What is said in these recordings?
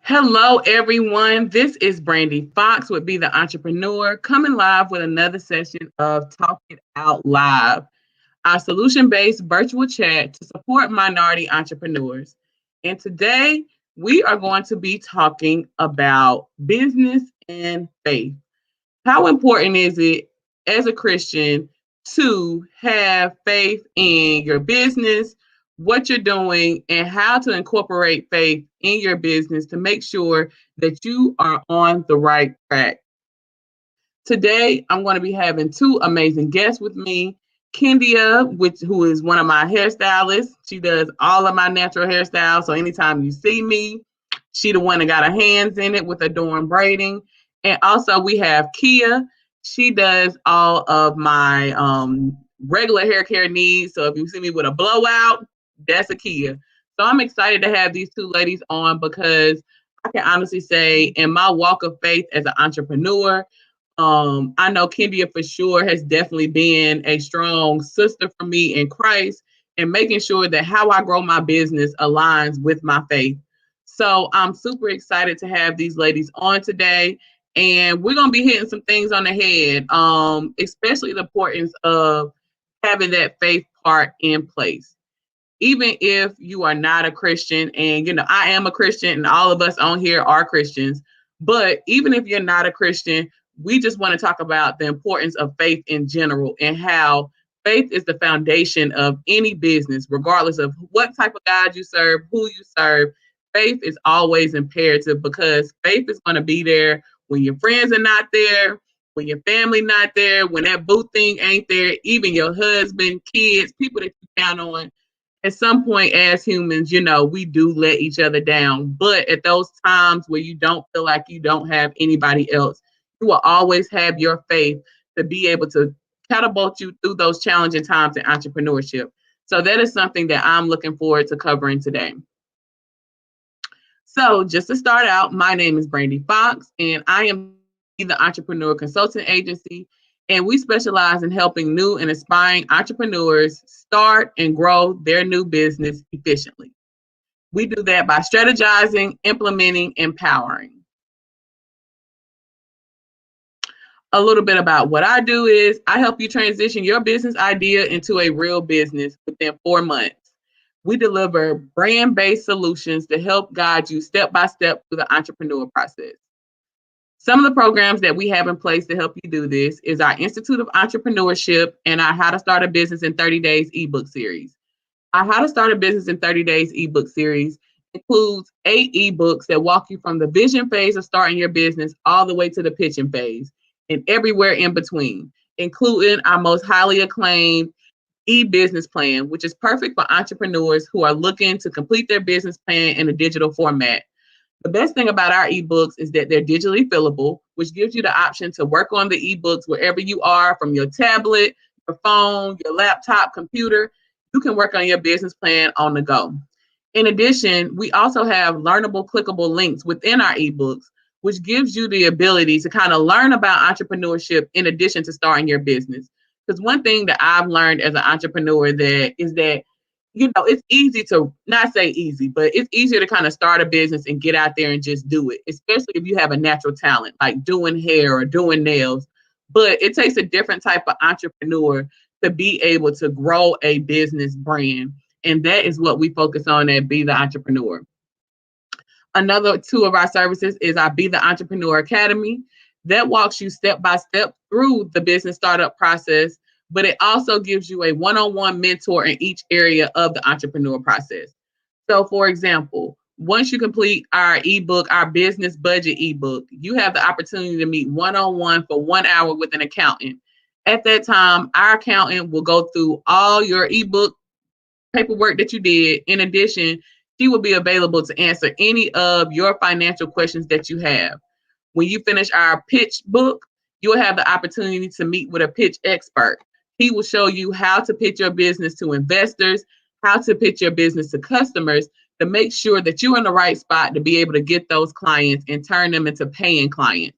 Hello, everyone. This is Brandy Fox with Be the Entrepreneur coming live with another session of Talk It Out Live, our solution based virtual chat to support minority entrepreneurs. And today we are going to be talking about business and faith. How important is it as a Christian to have faith in your business, what you're doing, and how to incorporate faith in your business to make sure that you are on the right track? Today, I'm going to be having two amazing guests with me. Kndyia, who is one of my hairstylists. She does all of my natural hairstyles. So anytime you see me, she the one that got her hands in it with adorned braiding. And also we have Kia. She does all of my regular hair care needs. So if you see me with a blowout, that's a Kia. So I'm excited to have these two ladies on because I can honestly say in my walk of faith as an entrepreneur, I know Kndyia for sure has definitely been a strong sister for me in Christ and making sure that how I grow my business aligns with my faith. So I'm super excited to have these ladies on today. And we're going to be hitting some things on the head, especially the importance of having that faith part in place. Even if you are not a Christian, and I am a Christian, and all of us on here are Christians, but even if you're not a Christian, we just want to talk about the importance of faith in general and how faith is the foundation of any business, regardless of what type of God you serve, who you serve. Faith is always imperative because faith is going to be there when your friends are not there, when your family not there, when that boo thing ain't there, even your husband, kids, people that you count on. At some point as humans, we do let each other down. But at those times where you don't feel like you don't have anybody else, you will always have your faith to be able to catapult you through those challenging times in entrepreneurship. So that is something that I'm looking forward to covering today. So just to start out, my name is Brandy Fox, and I am the Entrepreneur Consulting Agency, and we specialize in helping new and aspiring entrepreneurs start and grow their new business efficiently. We do that by strategizing, implementing, empowering. A little bit about what I do is I help you transition your business idea into a real business within 4 months. We deliver brand-based solutions to help guide you step by step through the entrepreneur process. Some of the programs that we have in place to help you do this is our Institute of Entrepreneurship and our How to Start a Business in 30 Days ebook series. Our How to Start a Business in 30 Days ebook series includes 8 ebooks that walk you from the vision phase of starting your business all the way to the pitching phase and everywhere in between, including our most highly acclaimed e-business plan, which is perfect for entrepreneurs who are looking to complete their business plan in a digital format. The best thing about our ebooks is that they're digitally fillable, which gives you the option to work on the ebooks wherever you are from your tablet, your phone, your laptop, computer. You can work on your business plan on the go. In addition, we also have learnable, clickable links within our ebooks, which gives you the ability to kind of learn about entrepreneurship in addition to starting your business. Because one thing that I've learned as an entrepreneur that it's easy to not say easy, but it's easier to kind of start a business and get out there and just do it, especially if you have a natural talent like doing hair or doing nails. But it takes a different type of entrepreneur to be able to grow a business brand. And that is what we focus on at Be the Entrepreneur. Another two of our services is our Be the Entrepreneur Academy that walks you step by step through the business startup process, but it also gives you a one-on-one mentor in each area of the entrepreneur process. So, for example, once you complete our ebook, our business budget ebook, you have the opportunity to meet one-on-one for 1 hour with an accountant. At that time, our accountant will go through all your ebook paperwork that you did. In addition, she will be available to answer any of your financial questions that you have. When you finish our pitch book, you'll have the opportunity to meet with a pitch expert. He will show you how to pitch your business to investors, how to pitch your business to customers to make sure that you're in the right spot to be able to get those clients and turn them into paying clients.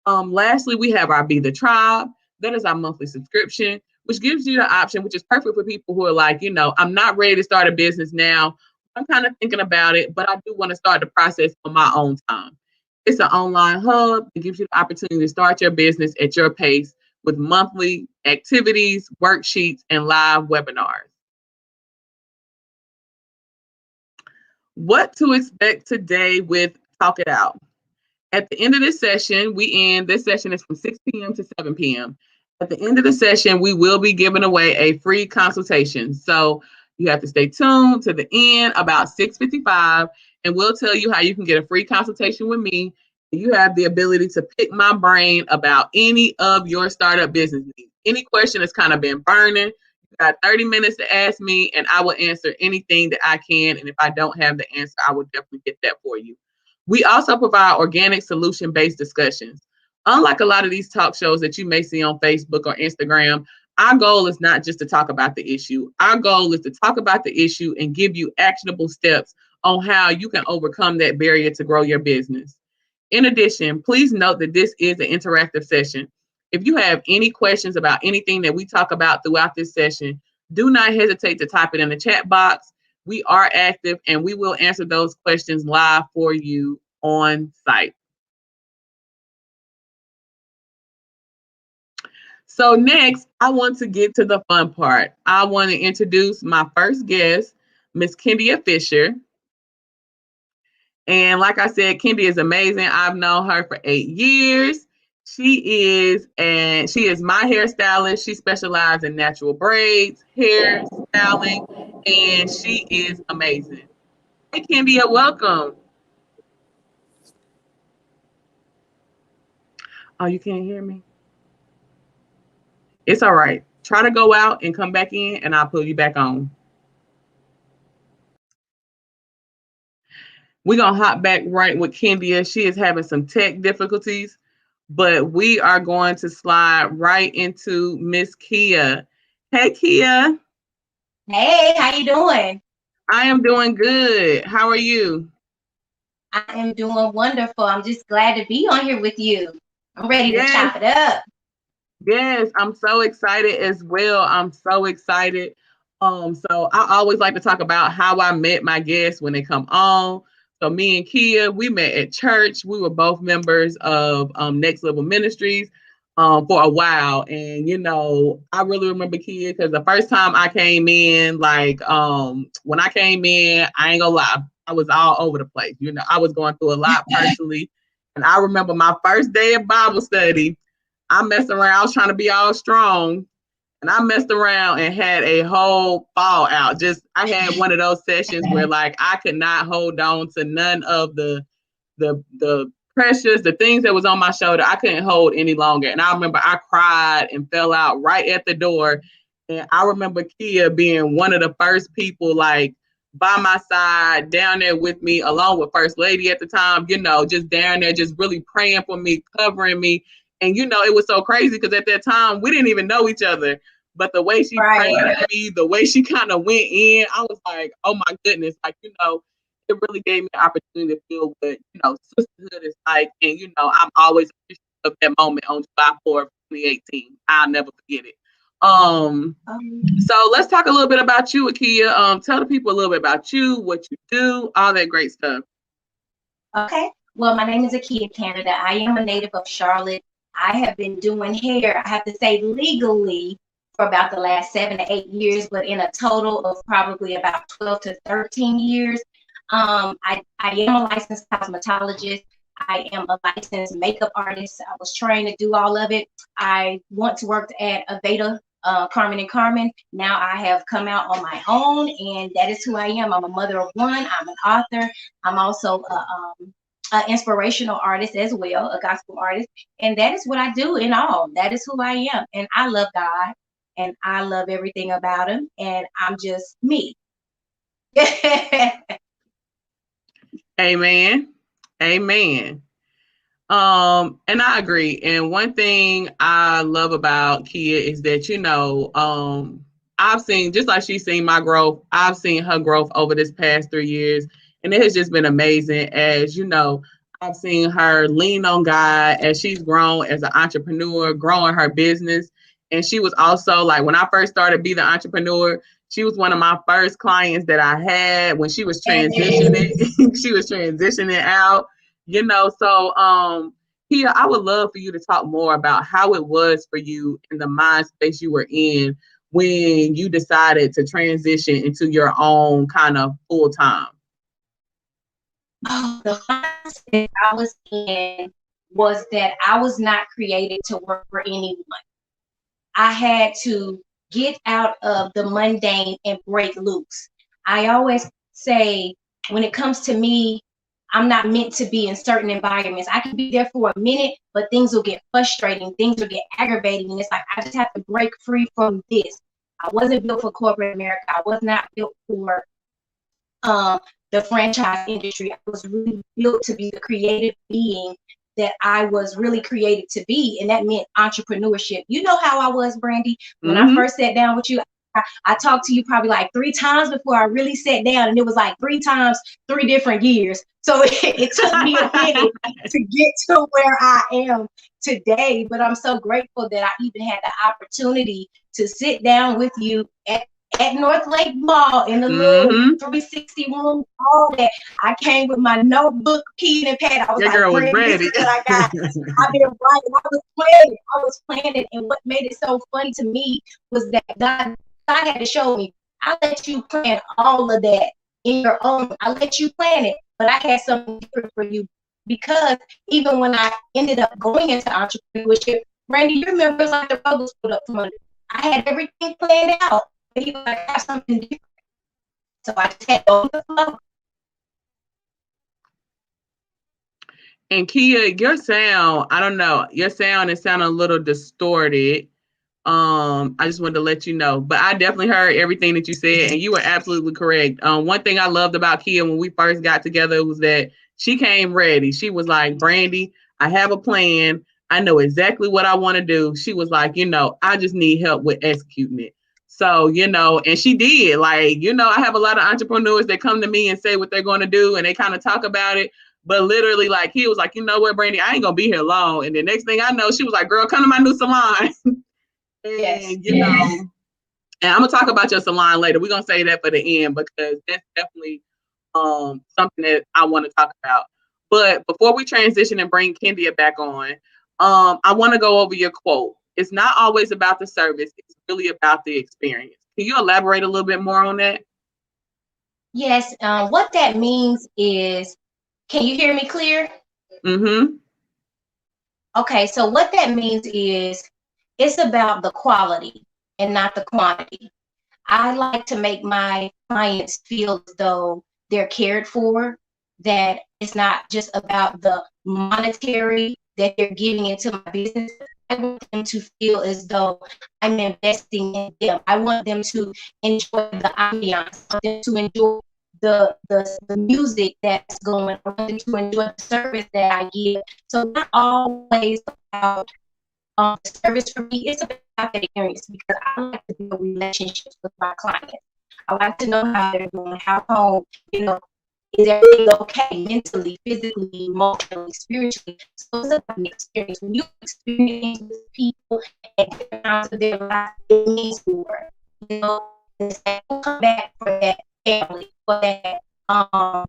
Lastly, we have our Be the Tribe. That is our monthly subscription, which gives you the option, which is perfect for people who are like, I'm not ready to start a business now, I'm kind of thinking about it, but I do want to start the process on my own time. It's an online hub that gives you the opportunity to start your business at your pace with monthly activities, worksheets, and live webinars. What to expect today with Talk It Out. At the end of this session, this session is from 6 p.m. to 7 p.m. At the end of the session, we will be giving away a free consultation. So you have to stay tuned to the end about 6:55, and we'll tell you how you can get a free consultation with me. You have the ability to pick my brain about any of your startup business needs. Any question that's kind of been burning, you got 30 minutes to ask me, and I will answer anything that I can. And if I don't have the answer, I will definitely get that for you. We also provide organic solution-based discussions. Unlike a lot of these talk shows that you may see on Facebook or Instagram, our goal is not just to talk about the issue. Our goal is to talk about the issue and give you actionable steps on how you can overcome that barrier to grow your business. In addition, please note that this is an interactive session. If you have any questions about anything that we talk about throughout this session, do not hesitate to type it in the chat box. We are active and we will answer those questions live for you on site. So next, I want to get to the fun part. I want to introduce my first guest, Miss Kndyia Fisher. And like I said, Kndyia is amazing. I've known her for 8 years. She is my hairstylist. She specializes in natural braids, hair styling, and she is amazing. Hey, Kndyia, welcome. Oh, you can't hear me? It's all right. Try to go out and come back in, and I'll pull you back on. We're going to hop back right with Kndyia. She is having some tech difficulties, but we are going to slide right into Miss Kia. Hey, Kia. Hey, how you doing? I am doing good. How are you? I am doing wonderful. I'm just glad to be on here with you. I'm ready to Yes, chop it up. yes, I'm so excited as well. I'm so excited. So I always like to talk about how I met my guests when they come on. So me and Kia, we met at church. We were both members of Next Level Ministries for a while. And I really remember Kia because the first time I came in, when I came in, I ain't gonna lie, I was all over the place. I was going through a lot personally. And I remember my first day of Bible study. I messed around. I was trying to be all strong, and I messed around and had a whole fallout. I had one of those sessions where I could not hold on to none of the pressures, the things that was on my shoulder. I couldn't hold any longer, and I remember I cried and fell out right at the door. And I remember Kia being one of the first people by my side down there with me, along with First Lady at the time. Just down there, just really praying for me, covering me. And it was so crazy because at that time we didn't even know each other. But the way she prayed for me, the way she kind of went in, I was like, oh my goodness, it really gave me the opportunity to feel what sisterhood is like. And I'm always appreciative of that moment on July 4th, 2018. I'll never forget it. So let's talk a little bit about you, Akya. Tell the people a little bit about you, what you do, all that great stuff. Okay. Well, my name is Akya Canada. I am a native of Charlotte. I have been doing hair, I have to say legally, for about the last 7 to 8 years, but in a total of probably about 12 to 13 years. I am a licensed cosmetologist. I am a licensed makeup artist. I was trained to do all of it. I once worked at Aveda, Carmen and Carmen. Now I have come out on my own, and that is who I am. I'm a mother of one. I'm an author. I'm also an inspirational artist as well, a gospel artist. And that is what I do in all. That is who I am. And I love God, and I love everything about him. And I'm just me. Amen. Amen. And I agree. And one thing I love about Kia is that, I've seen, just like she's seen my growth, I've seen her growth over this past 3 years. And it has just been amazing. As I've seen her lean on God as she's grown as an entrepreneur, growing her business. And she was also when I first started Be the Entrepreneur, She was one of my first clients that I had when she was transitioning. She was transitioning out, so Kia, I would love for you to talk more about how it was for you in the mind space you were in when you decided to transition into your own kind of full time. Oh, the mindset I was in was that I was not created to work for anyone. I had to get out of the mundane and break loose. I always say, when it comes to me, I'm not meant to be in certain environments. I can be there for a minute, but things will get frustrating, things will get aggravating. And it's like, I just have to break free from this. I wasn't built for corporate America. I was not built for the franchise industry. I was really built to be the creative being that I was really created to be, and that meant entrepreneurship. You know how I was, Brandy, when I first sat down with you. I talked to you probably like 3 times before I really sat down, and it was like 3 times, 3 different years. So it took me a minute to get to where I am today, but I'm so grateful that I even had the opportunity to sit down with you at North Lake Mall in the little 360 room, all that. I came with my notebook, pen, and pad. I was Your like, girl was ready. This is what I got. I've been writing. I was planning. And what made it so funny to me was that God had to show me, I let you plan all of that in your own. I let you plan it, but I had something different for you. Because even when I ended up going into entrepreneurship, Randy, you remember, it's like the rug was put up from under. I had everything planned out. He was like, have something different. So I just had to go with the flow. And Kia, your sound, I don't know, your sound is sounding a little distorted. I just wanted to let you know, but I definitely heard everything that you said, and you were absolutely correct. One thing I loved about Kia when we first got together was that she came ready. She was like, Brandy, I have a plan. I know exactly what I want to do. She was like, I just need help with executing it. So, and she did. Like, I have a lot of entrepreneurs that come to me and say what they're going to do, and they kind of talk about it. But literally, like, he was like, you know what, Brandy, I ain't going to be here long. And the next thing I know, she was like, girl, come to my new salon. And, and I'm going to talk about your salon later. We're going to say that for the end because that's definitely something that I want to talk about. But before we transition and bring Kndyia back on, I want to go over your quote. It's not always about the service. It's really about the experience. Can you elaborate a little bit more on that? Yes. What that means is, can you hear me clear? Mm-hmm. Okay. So what that means is, it's about the quality and not the quantity. I like to make my clients feel as though they're cared for, that it's not just about the monetary that they're giving into my business. I want them to feel as though I'm investing in them. I want them to enjoy the ambiance. I want them to enjoy the music that's going. I want them to enjoy the service that I give. So not always about service for me. It's about the experience, because I like to build relationships with my clients. I like to know how they're doing, how home, is everything okay mentally, physically, emotionally, spiritually. So it's about the experience. When you experience with people and get down to their life, it means more. It's like you come back for that family, for that I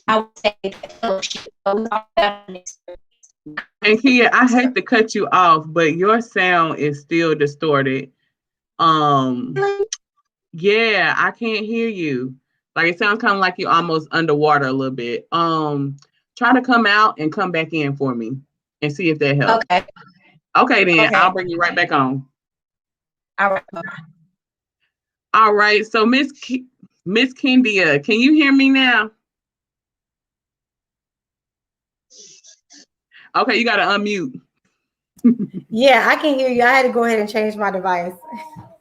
would say that fellowship. So it's all about an experience. And Kia, I hate to cut you off, but your sound is still distorted. Yeah, I can't hear you. Like, it sounds kind of like you're almost underwater a little bit. Try to come out and come back in for me and see if that helps. Okay. Okay, then I'll bring you right back on. All right. All right. So Miss Kndyia, can you hear me now? Okay, you got to unmute. Yeah, I can hear you. I had to go ahead and change my device.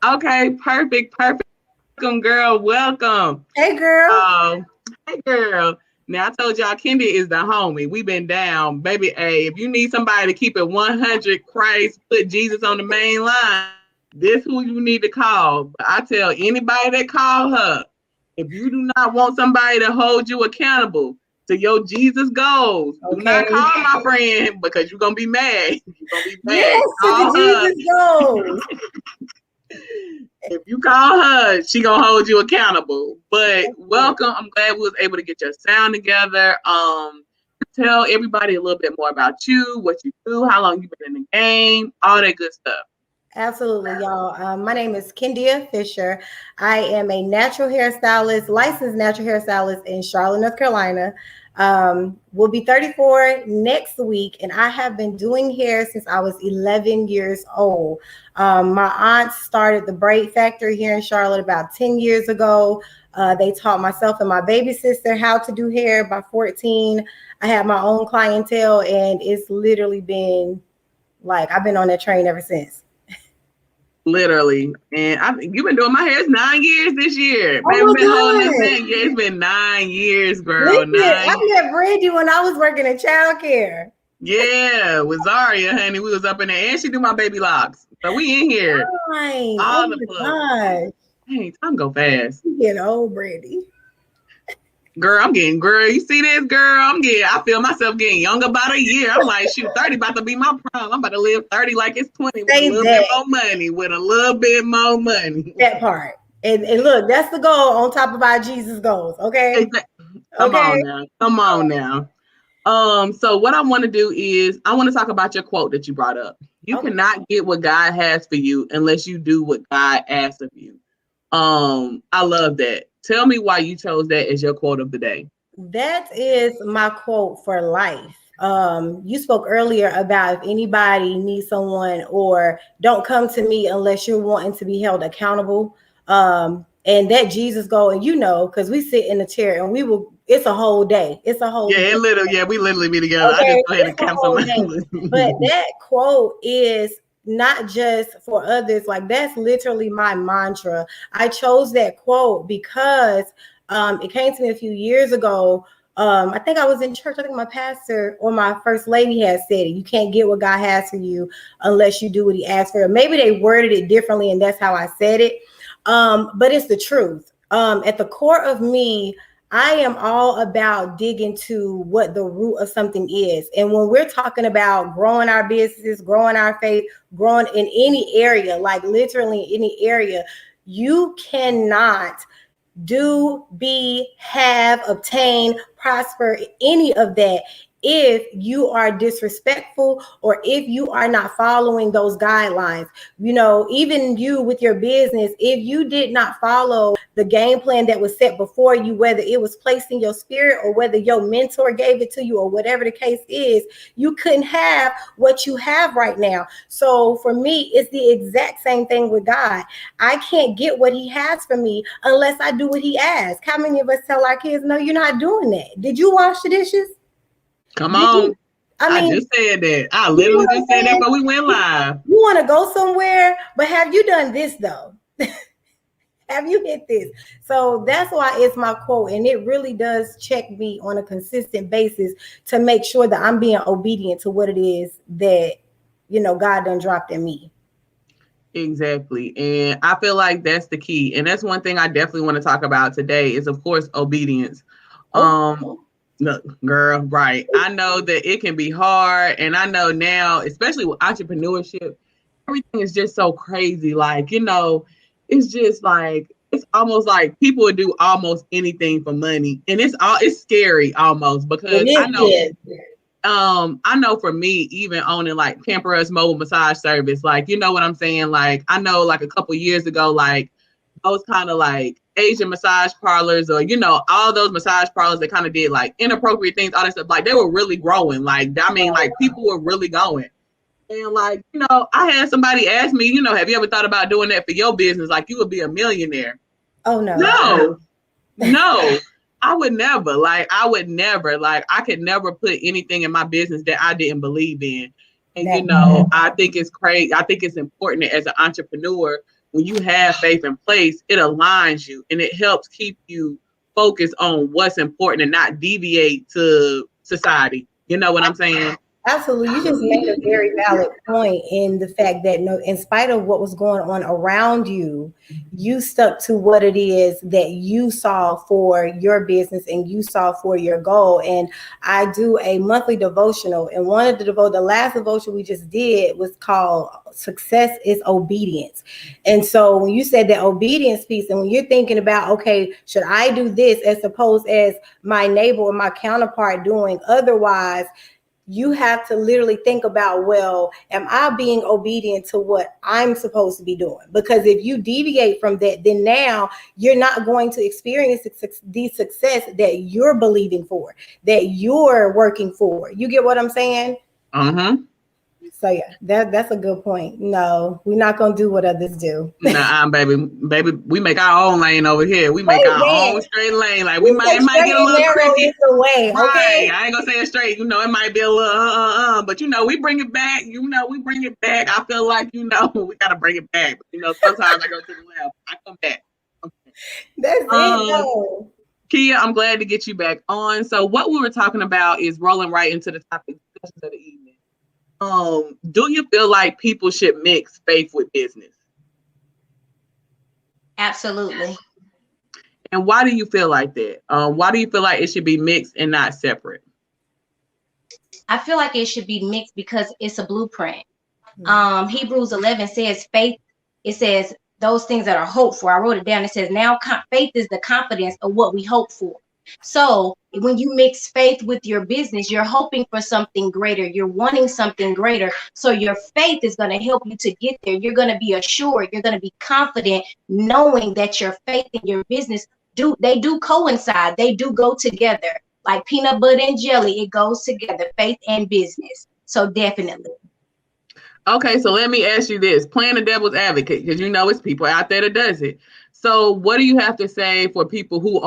Okay, perfect. Welcome, girl. Welcome. Hey, girl. Hey, girl. Now, I told y'all Kndyia is the homie. We've been down. Baby, hey, if you need somebody to keep it 100, Christ, put Jesus on the main line, this who you need to call. But I tell anybody that call her, if you do not want somebody to hold you accountable to your Jesus goals, do not call my friend, because you're going to be mad. You're going to be mad. Yes, to the Jesus goals. If you call her, she gonna hold you accountable. But welcome. I'm glad we was able to get your sound together. Tell everybody a little bit more about you, what you do, how long you've been in the game, all that good stuff. Absolutely, y'all. My name is Kndyia Fisher. I am a natural hairstylist, licensed natural hairstylist in Charlotte, North Carolina. Will be 34 next week, and I have been doing hair since I was 11 years old. My aunt started the braid factory here in Charlotte about 10 years ago. They taught myself and my baby sister how to do hair. By 14, I had my own clientele, and it's literally been like I've been on that train ever since. Literally. And you've been doing my hair. It's 9 years this year. Oh Man, my we've been holding this God. thing. Yeah, it's been 9 years, girl. Listen, 9 I met Brandy when I was working in childcare. Yeah, with Zaria, honey. We was up in there. And she do my baby locks. So we in here. Fine. All Oh the my plugs. gosh. Hey, time go fast. You getting old, Brandy. Girl, you see this, girl? I feel myself getting younger about a year. I'm like, shoot, 30 about to be my prime. I'm about to live 30 like it's 20 with Say a little that. bit more money, That part. And look, that's the goal on top of our Jesus goals. Okay. Come on now. So what I want to do is I want to talk about your quote that you brought up. You cannot get what God has for you unless you do what God asks of you. I love that. Tell me why you chose that as your quote of the day. That is my quote for life. You spoke earlier about if anybody needs someone or don't come to me unless you're wanting to be held accountable. And that Jesus goal, and because we sit in the chair and it's a whole day. It's a whole day. We literally be together. Okay? I just go ahead and cancel my But that quote is not just for others, like that's literally my mantra. I chose that quote because it came to me a few years ago. I think I was in church. I think my pastor or my first lady had said it. You can't get what God has for you unless you do what he asked for. Maybe they worded it differently, and that's how I said it. But it's the truth. At the core of me, I am all about digging to what the root of something is. And when we're talking about growing our businesses, growing our faith, growing in any area, like literally any area, you cannot do, be, have, obtain, prosper, any of that if you are disrespectful or if you are not following those guidelines. Even you with your business, if you did not follow the game plan that was set before you, whether it was placed in your spirit or whether your mentor gave it to you or whatever the case is, you couldn't have what you have right now. So for me, it's the exact same thing with God. I can't get what he has for me unless I do what he asks. How many of us tell our kids, no, you're not doing that? Did you wash the dishes? Come on. I just said that. I literally just said that, but we went live. You want to go somewhere, but have you done this though? Have you hit this? So that's why it's my quote. And it really does check me on a consistent basis to make sure that I'm being obedient to what it is that, God done dropped in me. Exactly. And I feel like that's the key. And that's one thing I definitely want to talk about today is, of course, obedience. Look, girl, right. I know that it can be hard. And I know now, especially with entrepreneurship, everything is just so crazy. Like, it's just like, it's almost like people would do almost anything for money. And it's scary almost because I know for me, even owning like Pamperus mobile massage service, like, you know what I'm saying? Like, I know like a couple years ago, like those kind of like Asian massage parlors or, all those massage parlors that kind of did like inappropriate things, all that stuff, like they were really growing. Like, I mean, like people were really going. And like, I had somebody ask me, have you ever thought about doing that for your business? Like you would be a millionaire. Oh, no. No, I would never. Like, I could never put anything in my business that I didn't believe in. And, I think it's crazy. I think it's important as an entrepreneur, when you have faith in place, it aligns you and it helps keep you focused on what's important and not deviate to society. You know what I'm saying? Absolutely. You just made a very valid point in the fact that no, in spite of what was going on around you, you stuck to what it is that you saw for your business and you saw for your goal. And I do a monthly devotional, and one of the last devotion we just did was called Success is Obedience. And so when you said that obedience piece, and when you're thinking about, okay, should I do this as opposed as my neighbor or my counterpart doing otherwise, you have to literally think about, well, am I being obedient to what I'm supposed to be doing? Because if you deviate from that, then now you're not going to experience the success that you're believing for, that you're working for. You get what I'm saying? Uh-huh. So yeah, that's a good point. No, we're not gonna do what others do. Nah, baby, we make our own lane over here. We make our own straight lane. Like it might get a little cricket. Is the way, okay? Right. I ain't gonna say it straight. You know, it might be a little but you know, we bring it back. You know, we bring it back. I feel like, you know, we gotta bring it back. But, you know, sometimes I go to the left. I come back. Okay. That's it though. Kia, I'm glad to get you back on. So what we were talking about is rolling right into the topic of the evening. Do you feel like people should mix faith with business? Absolutely. And why do you feel like that? Why do you feel like it should be mixed and not separate? I feel like it should be mixed because it's a blueprint. Hebrews 11 says faith, it says those things that are hoped for. I wrote it down. It says now faith is the confidence of what we hope for. So when you mix faith with your business, you're hoping for something greater. You're wanting something greater. So your faith is going to help you to get there. You're going to be assured. You're going to be confident knowing that your faith and your business do coincide. They do go together. Like peanut butter and jelly, it goes together, faith and business. So definitely. Okay, so let me ask you this, playing the devil's advocate, because you know it's people out there that does it. So what do you have to say for people who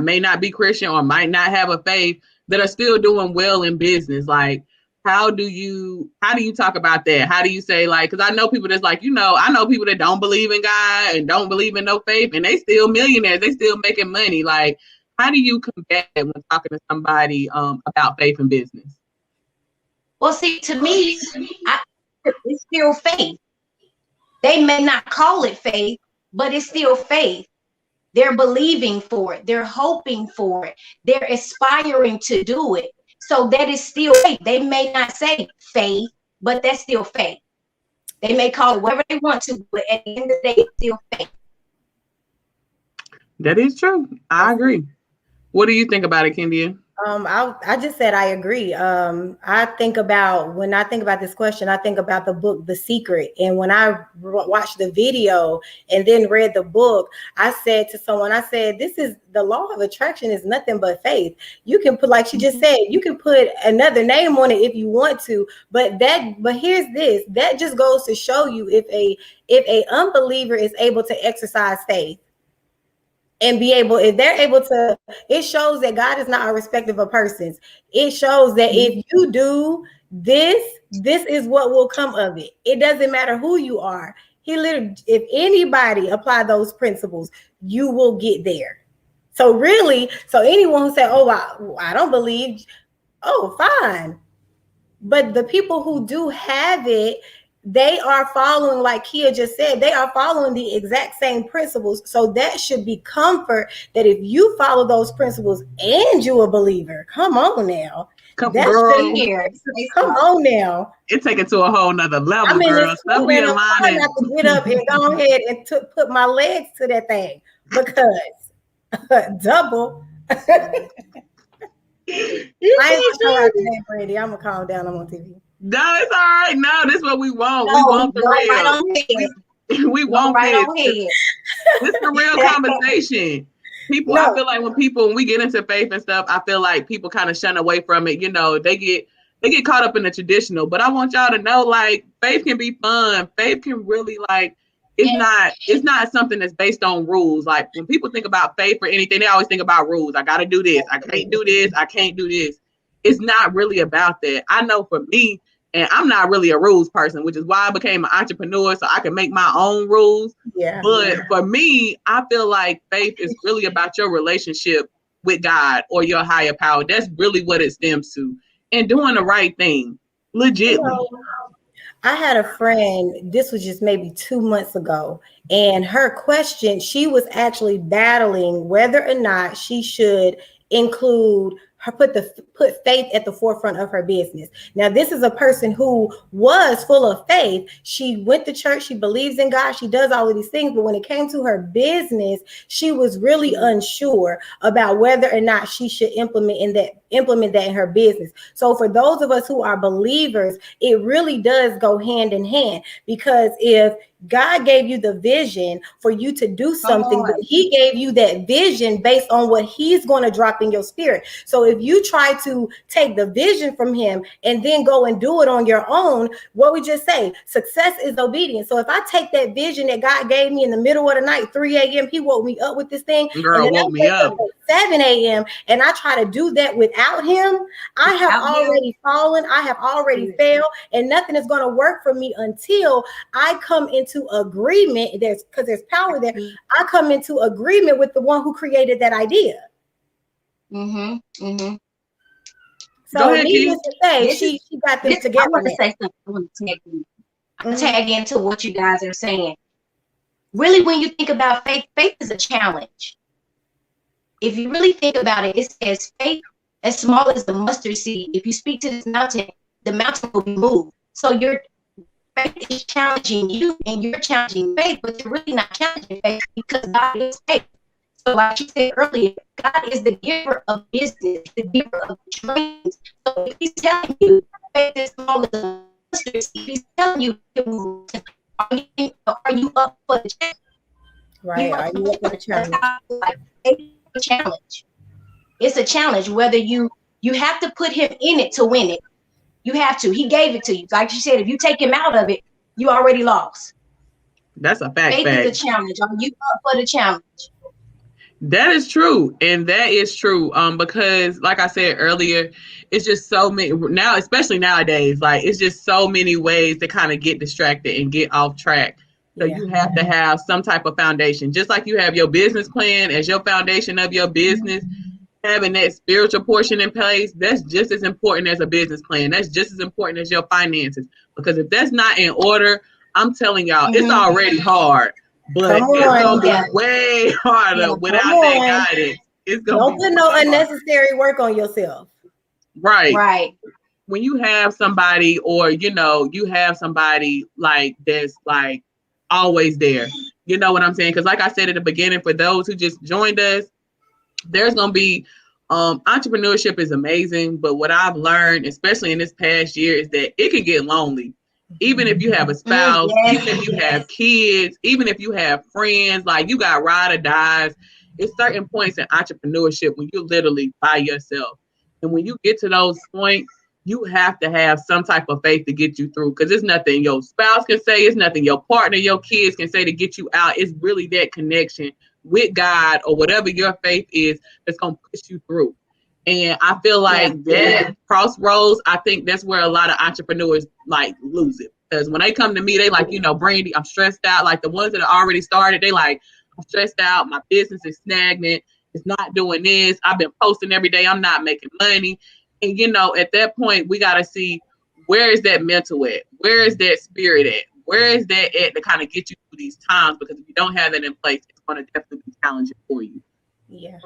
may not be Christian or might not have a faith that are still doing well in business? Like, how do you talk about that? How do you say, like, because I know people that's like, you know, I know people that don't believe in God and don't believe in no faith, and they still millionaires, they still making money. Like, how do you combat that when talking to somebody about faith and business? Well, see, to me, it's still faith. They may not call it faith, but it's still faith. They're believing for it. They're hoping for it. They're aspiring to do it. So that is still faith. They may not say faith, but that's still faith. They may call it whatever they want to, but at the end of the day, it's still faith. That is true. I agree. What do you think about it, Kndyia? I just said I agree. When I think about this question, I think about the book The Secret. And when I watched the video and then read the book, I said to someone, this is the law of attraction is nothing but faith. You can put, like she just said, you can put another name on it if you want to, but here's this, that just goes to show you if a unbeliever is able to exercise faith. And if they're able to, it shows that God is not a respecter of persons. It shows that if you do this is what will come of it. It doesn't matter who you are. If anybody apply those principles, you will get there. So anyone who said, oh, I don't believe, oh, fine. But the people who do have it, they are following, like Kia just said, they are following the exact same principles. So that should be comfort that if you follow those principles and you're a believer, come on now. Come on now. It take it to a whole nother level, girl. Stop realigning. I have to get up and go ahead and put my legs to that thing because double. I ain't gonna today, I'm gonna calm down. I'm on TV. No, it's all right. No, this is what we want. We want the real. We want this. This is the real conversation. People, I feel like when we get into faith and stuff, I feel like people kind of shun away from it. You know, they get caught up in the traditional. But I want y'all to know, like, faith can be fun. Faith can really, like, it's not something that's based on rules. Like, when people think about faith or anything, they always think about rules. I got to do this. I can't do this. I can't do this. It's not really about that. I know for me, and I'm not really a rules person, which is why I became an entrepreneur, so I can make my own rules. Yeah. But for me, I feel like faith is really about your relationship with God or your higher power. That's really what it stems to. and doing the right thing, legitly. I had a friend, this was just maybe 2 months ago, and her question, she was actually battling whether or not she should include her, put faith at the forefront of her business. Now, this is a person who was full of faith. She went to church, she believes in God, she does all of these things, but when it came to her business, she was really unsure about whether or not she should implement that in her business. So for those of us who are believers, it really does go hand in hand, because if God gave you the vision for you to do something, but he gave you that vision based on what he's going to drop in your spirit. So if you try to take the vision from him and then go and do it on your own, what we just say, success is obedience. So if I take that vision that God gave me in the middle of the night, 3 a.m., he woke me up with this thing, Girl, and then woke me up at 7 a.m. and I try to do that without him, I have already fallen, I have already failed, and nothing is going to work for me until I come into agreement. Because there's power there. I come into agreement with the one who created that idea. So go ahead, needless to say, she got this together. I want to say something. I want to tag you. Tag into what you guys are saying. Really, when you think about faith, faith is a challenge. If you really think about it, it says faith as small as the mustard seed. If you speak to this mountain, the mountain will be moved. So your faith is challenging you, and you're challenging faith, but you're really not challenging faith, because God is faith. So like you said earlier, God is the giver of business, the giver of dreams. So if he's telling you faith is small as the mustard seed, he's telling you, are you up for the challenge? Right. Are you up for the challenge? Like, it's a challenge. It's a challenge. Whether you have to put him in it to win it. You have to. He gave it to you. Like you said, if you take him out of it, you already lost. That's a fact. Faith is a challenge. Are you up for the challenge? That is true. And that is true. Because like I said earlier, it's just so many now, especially nowadays, like it's just so many ways to kind of get distracted and get off track. So you have to have some type of foundation. Just like you have your business plan as your foundation of your business, having that spiritual portion in place, that's just as important as a business plan. That's just as important as your finances. Because if that's not in order, I'm telling y'all, it's already hard. But it's going to be way harder without that guidance. It's gonna Don't put no unnecessary work on yourself. Right. When you have somebody, or, you have somebody like that's like always there. You know what I'm saying? Because like I said at the beginning, for those who just joined us, there's going to be entrepreneurship is amazing. But what I've learned, especially in this past year, is that it can get lonely. Even if you have a spouse, even if you have kids, even if you have friends, like you got ride or dies, it's certain points in entrepreneurship when you're literally by yourself. And when you get to those points, you have to have some type of faith to get you through, because it's nothing your spouse can say, it's nothing your partner, your kids can say to get you out. It's really that connection with God or whatever your faith is that's going to push you through. And I feel like that crossroads, I think that's where a lot of entrepreneurs like lose it. Because when they come to me, they like, Brandy, I'm stressed out. Like the ones that are already started, they like, I'm stressed out. My business is stagnant. It's not doing this. I've been posting every day. I'm not making money. And, at that point, we got to see, where is that mental at? Where is that spirit at? Where is that at to kind of get you through these times? Because if you don't have that in place, it's going to definitely be challenging for you. Yeah.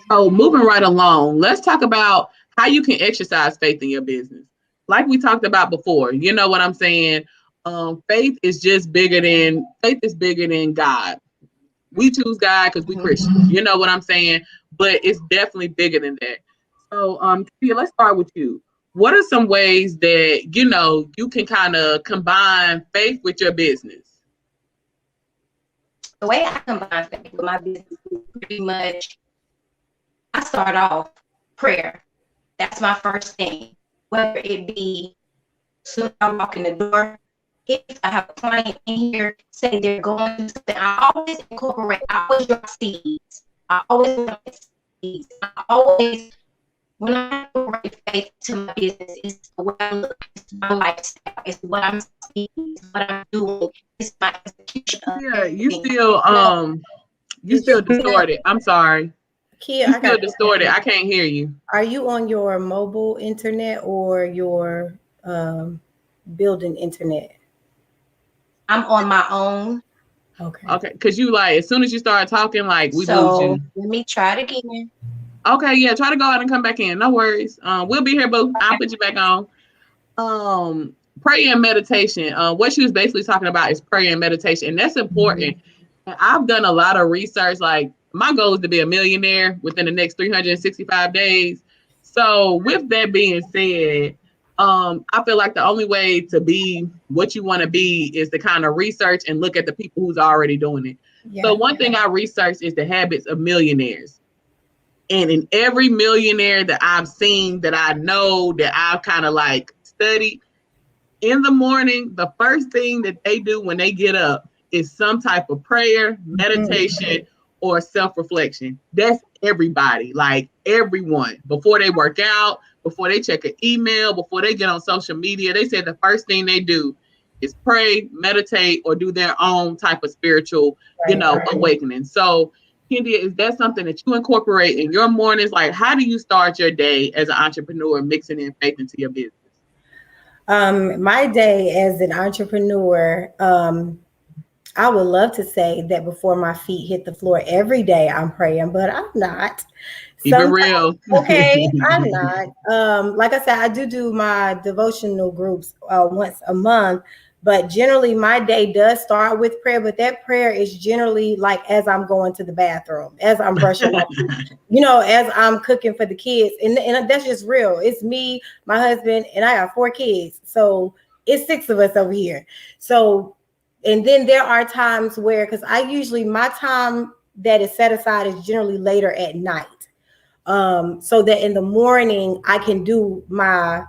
So moving right along, let's talk about how you can exercise faith in your business. Like we talked about before, you know what I'm saying? Faith is bigger than God. We choose God because we Christians. You know what I'm saying? But it's definitely bigger than that. So, Kndyia, let's start with you. What are some ways that, you can kind of combine faith with your business? The way I combine faith with my business is pretty much, I start off prayer. That's my first thing. Whether it be soon as I walk in the door, if I have a client in here say they're going through something, I always drop seeds. I always drop seeds. When I bring faith to my business, it's what I'm looking, it's my lifestyle, it's what I'm speaking, it's what I'm doing, it's my execution. Yeah, you still distorted. I'm sorry. Kia, You I feel got. distorted. I can't hear you. Are you on your mobile internet or your building internet? I'm on my own. Okay. Okay, because you like as soon as you start talking, like we lose So you. let me try it again. Okay, yeah, try to go out and come back in. No worries. We'll be here, boo. I'll put you back on. Prayer and meditation. What she was basically talking about is prayer and meditation, and that's important. And I've done a lot of research. Like my goal is to be a millionaire within the next 365 days. So with that being said, I feel like the only way to be what you want to be is to kind of research and look at the people who's already doing it. Yeah. So one thing I researched is the habits of millionaires. And in every millionaire that I've seen, that I know, that I've kind of like studied, in the morning, the first thing that they do when they get up is some type of prayer, meditation, or self-reflection. That's everybody, like everyone. Before they work out, before they check an email, before they get on social media, they say the first thing they do is pray, meditate, or do their own type of spiritual, awakening. So, Kndyia, is that something that you incorporate in your mornings? Like, how do you start your day as an entrepreneur, mixing in faith into your business? My day as an entrepreneur, I would love to say that before my feet hit the floor every day I'm praying, but I'm not. Keep it real. Okay, I'm not. Like I said, I do my devotional groups once a month, but generally my day does start with prayer, but that prayer is generally like as I'm going to the bathroom, as I'm brushing my teeth, as I'm cooking for the kids. And that's just real. It's me, my husband, and I got 4 kids. So it's 6 of us over here. So, and then there are times where, because my time that is set aside is generally later at night. So that in the morning I can do my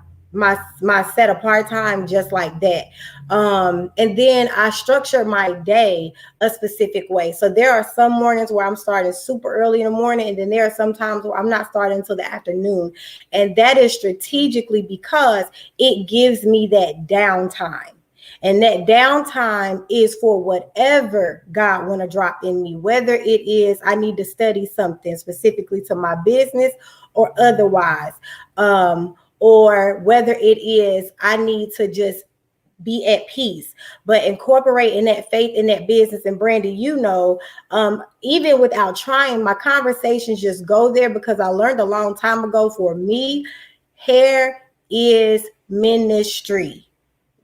set apart time just like that. And then I structure my day a specific way. So there are some mornings where I'm starting super early in the morning, and then there are some times where I'm not starting until the afternoon. And that is strategically because it gives me that downtime. And that downtime is for whatever God want to drop in me, whether it is I need to study something specifically to my business or otherwise, or whether it is I need to just be at peace. But incorporating that faith in that business, and Brandy, even without trying, my conversations just go there because I learned a long time ago, for me, hair is ministry.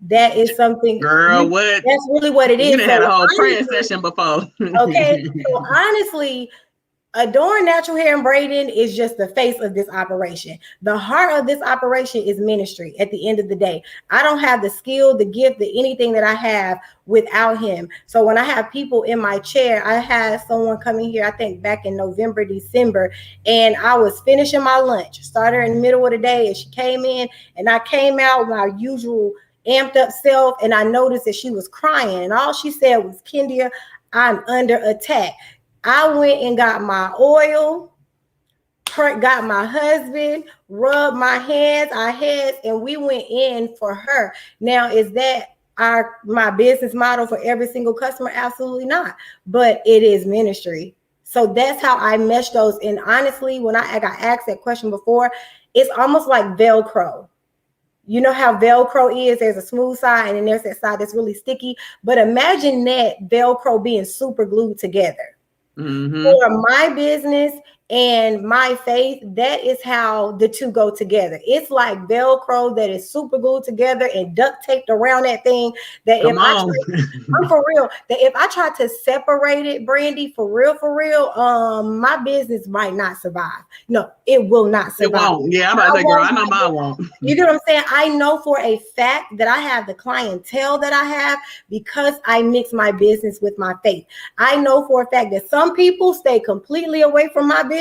That is something, girl. That's really what it is. You done had a whole prayer session before. Okay, so honestly, Adorn Natural Hair and Braiding is just the face of this operation. The heart of this operation is ministry. At the end of the day, I don't have the skill, the gift, anything that I have without him. So when I have people in my chair, I had someone coming here, I think back in November, December, and I was finishing my lunch, started in the middle of the day, and she came in, and I came out with my usual amped up self, and I noticed that she was crying, and all she said was, "Kndyia, I'm under attack." I went and got my oil, got my husband, rubbed my hands, our heads, and we went in for her. Now, is that my business model for every single customer? Absolutely not. But it is ministry. So that's how I mesh those. And honestly, when I got asked that question before, it's almost like Velcro. You know how Velcro is? There's a smooth side and then there's that side that's really sticky. But imagine that Velcro being super glued together. Mm-hmm. For my business and my faith, that is how the two go together. It's like Velcro that is super glued together and duct taped around that thing. That I'm for real. That if I try to separate it, Brandy, for real, my business might not survive. No, it will not survive. It won't. Yeah, I'm about to say, girl, I know mine won't. You get what I'm saying? I know for a fact that I have the clientele that I have because I mix my business with my faith. I know for a fact that some people stay completely away from my business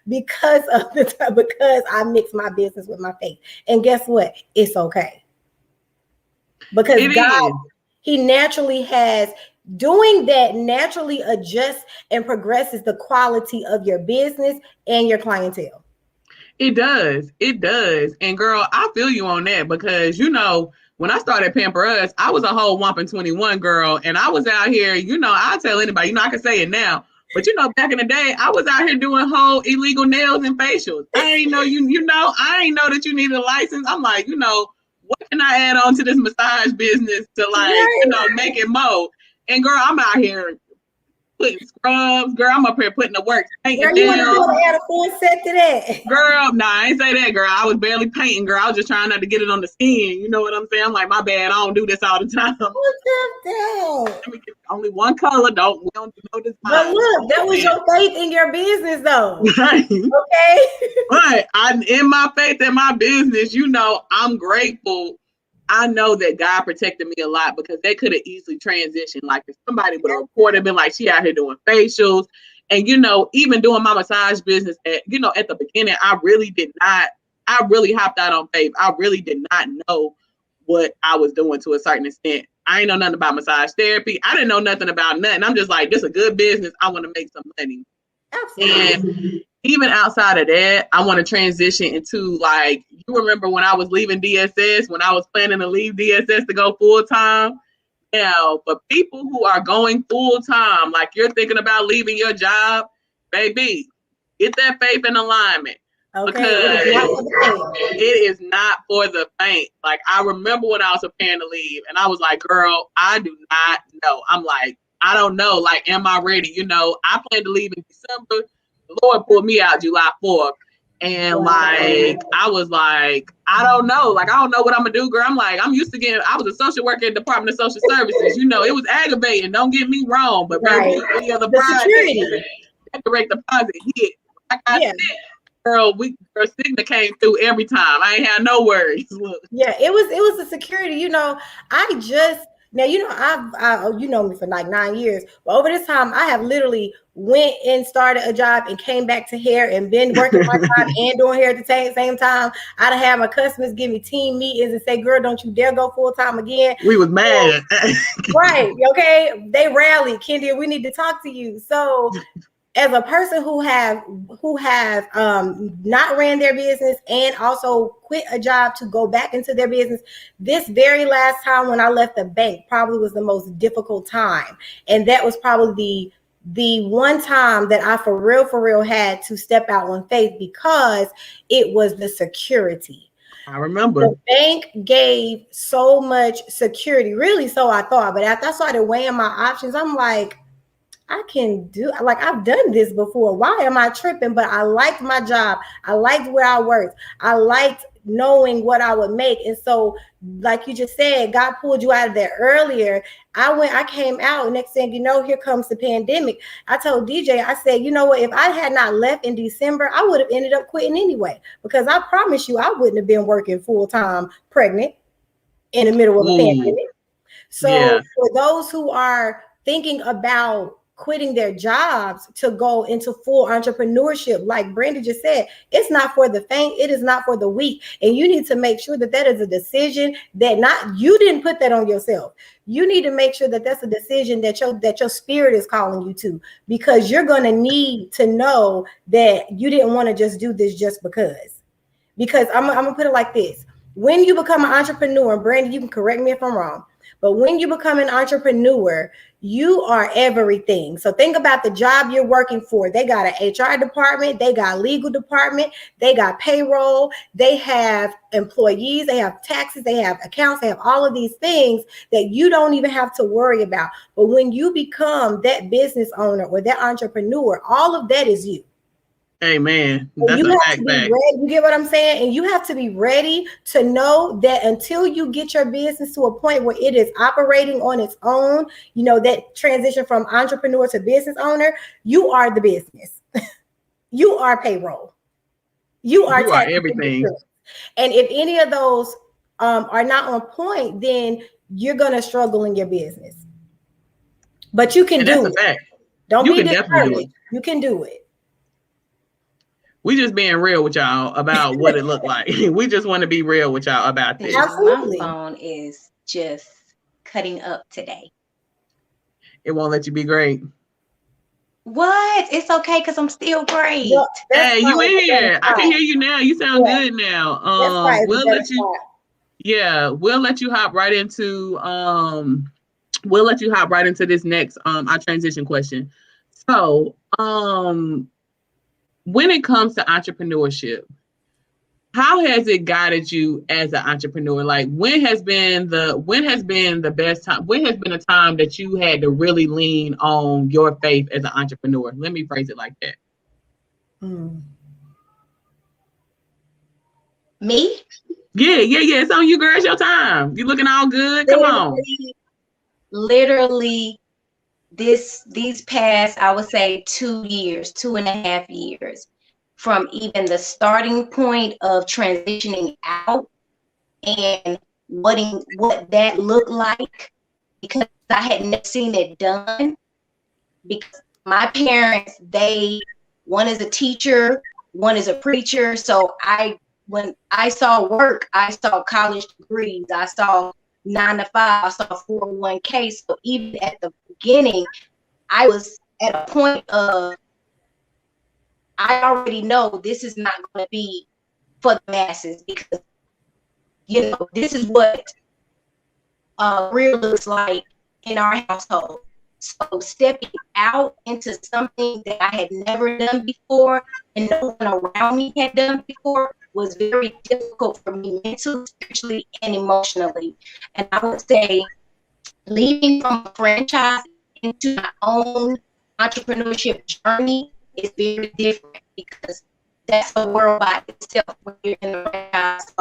because I mix my business with my faith. And guess what? It's okay. Because God, he naturally doing that naturally adjusts and progresses the quality of your business and your clientele. It does. And girl, I feel you on that because, when I started Pamper Us, I was a whole whomping 21 girl. And I was out here, I'll tell anybody, I can say it now. But back in the day, I was out here doing whole illegal nails and facials. I ain't know I ain't know that you needed a license. I'm like, what can I add on to this massage business to make it more? And girl, I'm out here putting scrubs. Girl, I'm up here putting the work. Girl, you want to add a full set to that? Girl, nah, I ain't say that, girl. I was barely painting, girl. I was just trying not to get it on the skin. You know what I'm saying? I'm like, my bad. I don't do this all the time. Let me get only one color. We don't do no design. But look, that was your faith in your business, though. Okay. But in my faith in my business, I'm grateful. I know that God protected me a lot because they could have easily transitioned. Like if somebody would have reported, been like, she out here doing facials. And, even doing my massage business at the beginning, I really hopped out on faith. I really did not know what I was doing to a certain extent. I ain't know nothing about massage therapy. I didn't know nothing about nothing. I'm just like, this is a good business. I want to make some money. Absolutely. And even outside of that, I want to transition into like, you remember when I was leaving DSS, when I was planning to leave DSS to go full time? Now, for people who are going full time, like you're thinking about leaving your job, baby, get that faith in alignment. Okay. Because it is not for the faint. Like I remember when I was preparing to leave and I was like, girl, I do not know. I'm like, I don't know. Like, am I ready? I planned to leave in December. The Lord pulled me out July 4th. And like, I was like, I don't know. Like, I don't know what I'm going to do, girl. I'm like, I'm used to I was a social worker at the Department of Social Services. It was aggravating. Don't get me wrong. But baby, the security, direct deposit hit. I got sick. Girl, Cigna came through every time. I ain't had no worries. Look. Yeah, it was the security. I've you know me for like 9 years, but over this time I have literally went and started a job and came back to hair and been working part time and doing hair at the same time. I done had my customers give me team meetings and say, "Girl, don't you dare go full time again." We was mad, right? Okay, they rallied. Kndyia, we need to talk to you. So. As a person who have not ran their business and also quit a job to go back into their business, this very last time when I left the bank probably was the most difficult time. And that was probably the one time that I for real had to step out on faith because it was the security. I remember. The bank gave so much security, really so I thought. But after I started weighing my options, I'm like, I've done this before. Why am I tripping? But I liked my job. I liked where I worked. I liked knowing what I would make. And so, like you just said, God pulled you out of there earlier. I came out. Next thing you know, here comes the pandemic. I told DJ, I said, you know what? If I had not left in December, I would have ended up quitting anyway. Because I promise you, I wouldn't have been working full time pregnant in the middle of a pandemic. So for those who are thinking about quitting their jobs to go into full entrepreneurship, like Brenda just said, it's not for the faint, it is not for the weak. And you need to make sure that is a decision that you didn't put that on yourself. You need to make sure that that's a decision that your spirit is calling you to, because you're going to need to know that you didn't want to just do this just because. Because I'm gonna put it like this. When you become an entrepreneur, Brenda, you can correct me if I'm wrong, but when you become an entrepreneur, you are everything. So think about the job you're working for. They got an HR department, they got a legal department, they got payroll, they have employees, they have taxes, they have accounts, they have all of these things that you don't even have to worry about. But when you become that business owner or that entrepreneur, all of that is you. Amen. That's a fact. You get what I'm saying? And you have to be ready to know that until you get your business to a point where it is operating on its own, that transition from entrepreneur to business owner, you are the business. You are payroll. You are everything. And if any of those are not on point, then you're going to struggle in your business. But you can do it. Fact. Don't be discouraged. You can do it. We just being real with y'all about what it looked like. We just want to be real with y'all about this. Absolutely. My phone is just cutting up today. It won't let you be great. What? It's okay because I'm still great. Well, hey, you in here? I can hear you now. You sound good now. We'll let you. Yeah, we'll let you hop right into. We'll let you hop right into this next our transition question. So When it comes to entrepreneurship, how has it guided you as an entrepreneur? Like, when has been the best time? When has been a time that you had to really lean on your faith as an entrepreneur? Let me phrase it like that. Me? Yeah. It's on you, girl. It's your time. You looking all good. Come on. Literally, these past, I would say 2 years, 2.5 years, from even the starting point of transitioning out and what that looked like, because I had never seen it done. Because my parents, one is a teacher, one is a preacher. So when I saw work, I saw college degrees, I saw 9 to 5, I saw 401k. So even at the beginning, I was at a point of, I already know this is not going to be for the masses, because this is what real looks like in our household. So stepping out into something that I had never done before and no one around me had done before was very difficult for me mentally, spiritually, and emotionally. And I would say leaving from a franchise into my own entrepreneurship journey is very different, because that's a world by itself when you're in a franchise.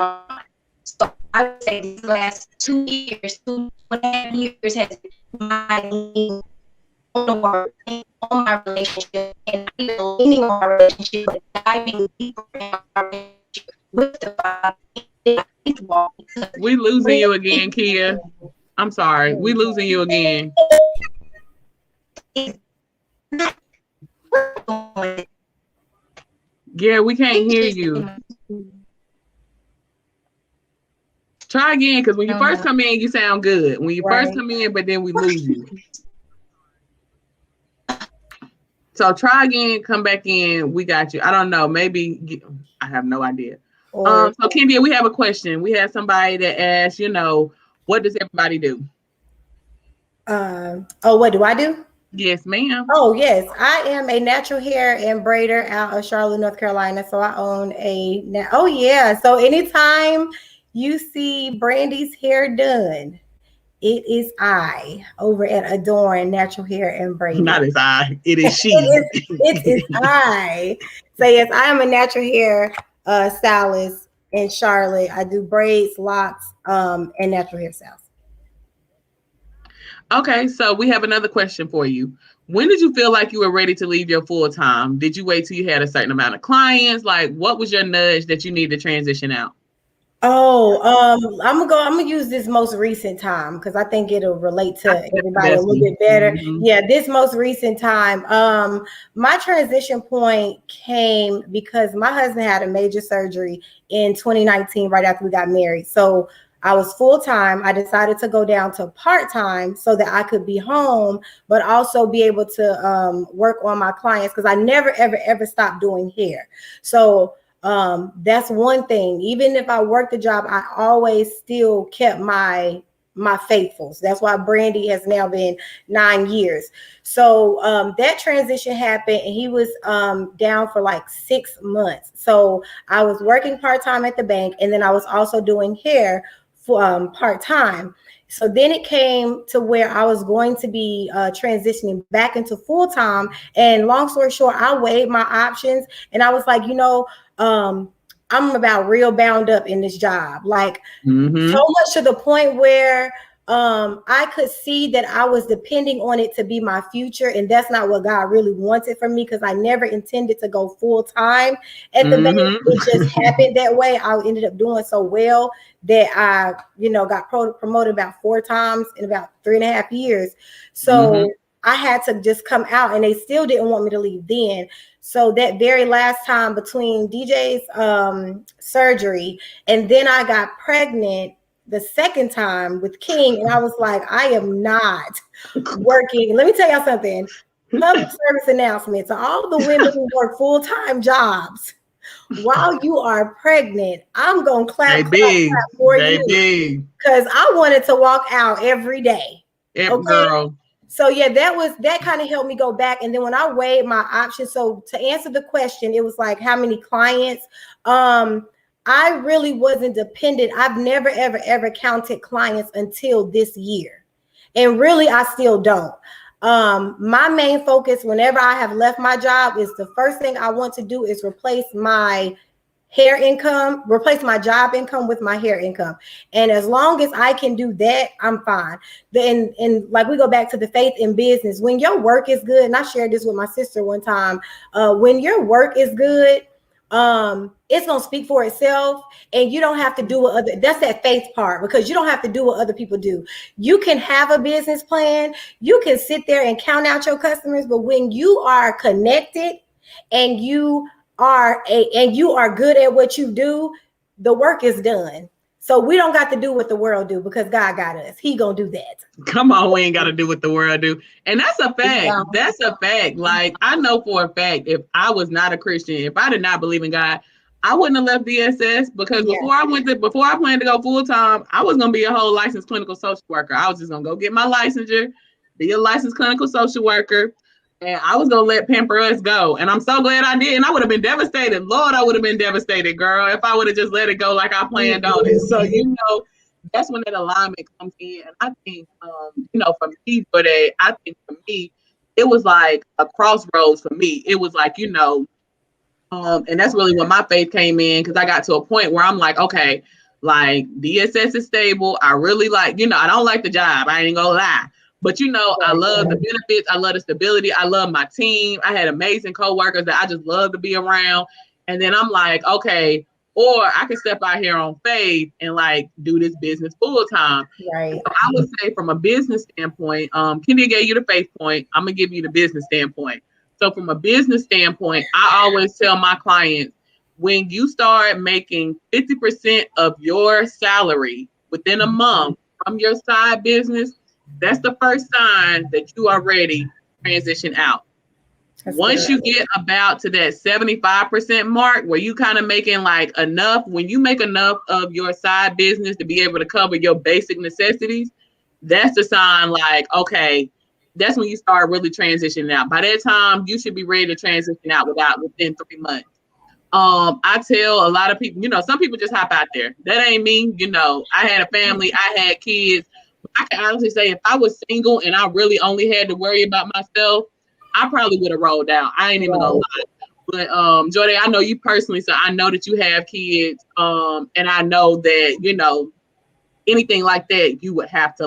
So I would say these last 2 years, 2.5 years has been my leaning on the word, on my relationship, and leaning on my relationship, but diving deeper in my relationship with the Father. We losing you again, Kia. I'm sorry. We losing you again. Yeah, we can't hear you. Try again, because when you first come in, you sound good. When you first come in, but then we lose you. So try again, come back in. We got you. I don't know. Maybe I have no idea. So Kndyia, we have a question. We have somebody that asked, what does everybody do? What do I do? Yes, ma'am. Oh, yes. I am a natural hair and braider out of Charlotte, North Carolina. So I own So anytime you see Brandy's hair done, it is I over at Adorn Natural Hair and Braiding. Not as I, it is she. it is I. So yes, I am a natural hair stylist in Charlotte. I do braids, locks, and natural hairstyles. Okay, so we have another question for you. When did you feel like you were ready to leave your full time? Did you wait till you had a certain amount of clients? Like, what was your nudge that you need to transition out? I'm gonna use this most recent time because I think it'll relate to everybody a little bit better. Mm-hmm. Yeah, this most recent time. My transition point came because my husband had a major surgery in 2019, right after we got married. So I was full-time. I decided to go down to part-time so that I could be home, but also be able to work on my clients, because I never, ever stopped doing hair. So that's one thing. Even if I worked the job, I always still kept my faithfuls. That's why Brandy has now been 9 years. So that transition happened, and he was down for like 6 months. So I was working part-time at the bank, and then I was also doing hair for part-time. So then it came to where I was going to be transitioning back into full-time. And long story short, I weighed my options, and I was like, I'm about real bound up in this job, like so much to the point where I could see that I was depending on it to be my future, and that's not what God really wanted for me, because I never intended to go full time at the bank. It just happened that way. I ended up doing so well that I, got promoted about 4 times in about 3.5 years. So I had to just come out, and they still didn't want me to leave then. So that very last time between DJ's surgery and then I got pregnant the second time with King, and I was like, I am not working. Let me tell y'all something. Public service announcement to all the women who work full-time jobs. While you are pregnant, I'm going to clap for you, because I wanted to walk out every day. Girl. So yeah, that kind of helped me go back. And then when I weighed my options, so to answer the question, it was like how many clients. I really wasn't dependent. I've never ever counted clients until this year, and really I still don't. My main focus whenever I have left my job is the first thing I want to do is replace my job income with my hair income. And as long as I can do that, I'm fine. And like we go back to the faith in business, when your work is good, and I shared this with my sister one time, when your work is good, it's gonna speak for itself, and you don't have to do what other, that's that faith part, because you don't have to do what other people do. You can have a business plan, you can sit there and count out your customers, but when you are connected and you are good at what you do, the work is done. So we don't got to do what the world do, because God got us. He gonna do that. Come on, we ain't got to do what the world do. And that's a fact. Yeah. That's a fact. Like, I know for a fact, if I was not a Christian, if I did not believe in God, I wouldn't have left DSS, because before I planned to go full time, I was gonna be a whole licensed clinical social worker. I was just gonna go get my licensure, be a licensed clinical social worker, and I was gonna let Pamper Us go. And I'm so glad I did. And I would have been devastated. Lord, I would have been devastated, girl, if I would have just let it go like I planned on it. So that's when that alignment comes in. And I think, for me, I think for me, it was like a crossroads for me. It was like, and that's really when my faith came in, because I got to a point where I'm like, okay, like DSS is stable. I really like, I don't like the job. I ain't gonna lie. But, I love the benefits. I love the stability. I love my team. I had amazing coworkers that I just love to be around. And then I'm like, okay, or I can step out here on faith and like do this business full time. Right. So I would say from a business standpoint, Kndyia gave you the faith point. I'm gonna give you the business standpoint. So from a business standpoint, I always tell my clients, when you start making 50% of your salary within a month from your side business, that's the first sign that you are ready to transition out. Once you get about to that 75% mark where you kind of making like enough, when you make enough of your side business to be able to cover your basic necessities, that's the sign like, okay, that's when you start really transitioning out. By that time, you should be ready to transition out within 3 months. I tell a lot of people, some people just hop out there. That ain't me. I had a family, I had kids. I can honestly say if I was single and I really only had to worry about myself, I probably would have rolled out. I ain't even gonna lie. But Jordan, I know you personally, so I know that you have kids. And I know that, anything like that, you would have to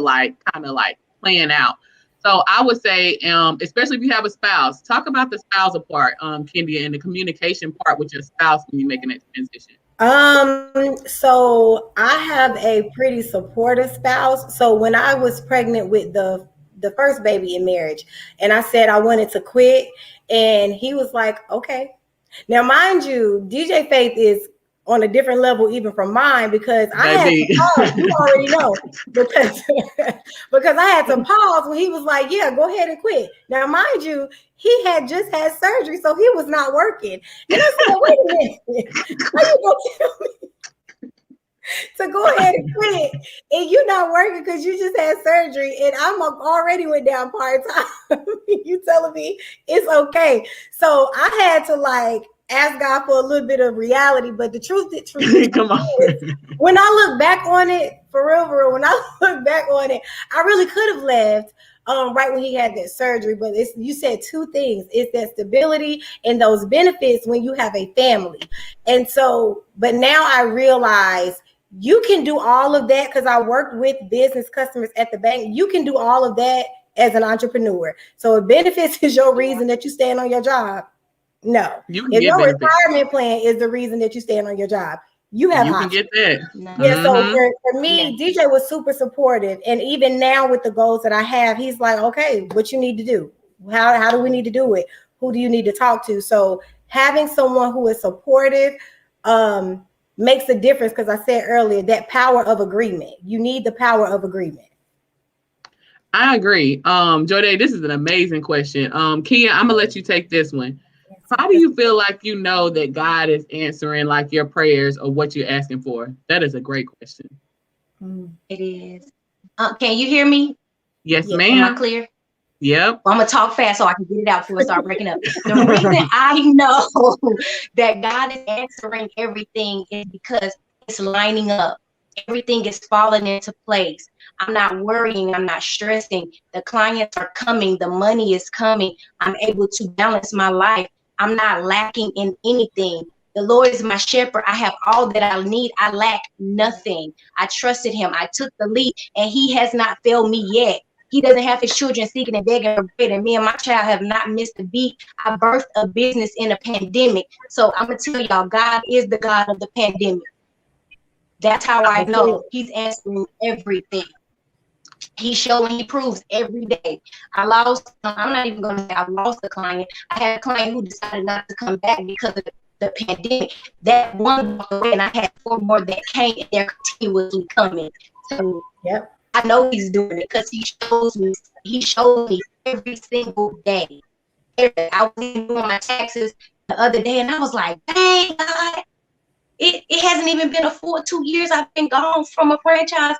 kind of plan out. So I would say, especially if you have a spouse, talk about the spousal part, Kndyia, and the communication part with your spouse when you're making that transition. So I have a pretty supportive spouse. So when I was pregnant with the first baby in marriage, and I said I wanted to quit, and he was like, okay. Now, mind you, DJ Faith is on a different level even from mine, because I had to pause. You already know, because I had to pause when he was like, yeah, go ahead and quit. Now, mind you, he had just had surgery, so he was not working. And I said, wait a minute, how you gonna tell me to go ahead and quit and you're not working because you just had surgery and I'm already went down part-time? You telling me it's okay? So I had to ask God for a little bit of reality, but the truth come on. Is, when I look back on it, for real, when I look back on it, I really could have left right when he had that surgery. But you said two things: it's that stability and those benefits when you have a family. And so, but now I realize you can do all of that, because I worked with business customers at the bank. You can do all of that as an entrepreneur. So if benefits is your reason that you stand on your job, no. If your retirement plan is the reason that you stand on your job, you can get that. Yeah. So for me, DJ was super supportive. And even now with the goals that I have, he's like, okay, what you need to do? How do we need to do it? Who do you need to talk to? So having someone who is supportive makes a difference, because I said earlier, that power of agreement. You need the power of agreement. I agree. Jordan, this is an amazing question. Kia, I'm gonna let you take this one. How do you feel like that God is answering your prayers or what you're asking for? That is a great question. It is. Can you hear me? Yes, ma'am. Am I clear? Yep. I'm gonna talk fast so I can get it out before I start breaking up. The reason I know that God is answering everything is because it's lining up. Everything is falling into place. I'm not worrying. I'm not stressing. The clients are coming. The money is coming. I'm able to balance my life. I'm not lacking in anything. The Lord is my shepherd. I have all that I need. I lack nothing. I trusted him. I took the lead, and he has not failed me yet. He doesn't have his children seeking and begging for bread. And me and my child have not missed a beat. I birthed a business in a pandemic. So I'm going to tell y'all, God is the God of the pandemic. That's how I know he's answering everything. He's showing, he proves every day. I'm not even going to say I lost a client. I had a client who decided not to come back because of the pandemic. That one walked away, and I had 4 more that came, and they're continuously coming. So, yep. I know he's doing it because he shows me every single day. I was doing my taxes the other day, and I was like, dang, God, it hasn't even been a full 2 years I've been gone from a franchise.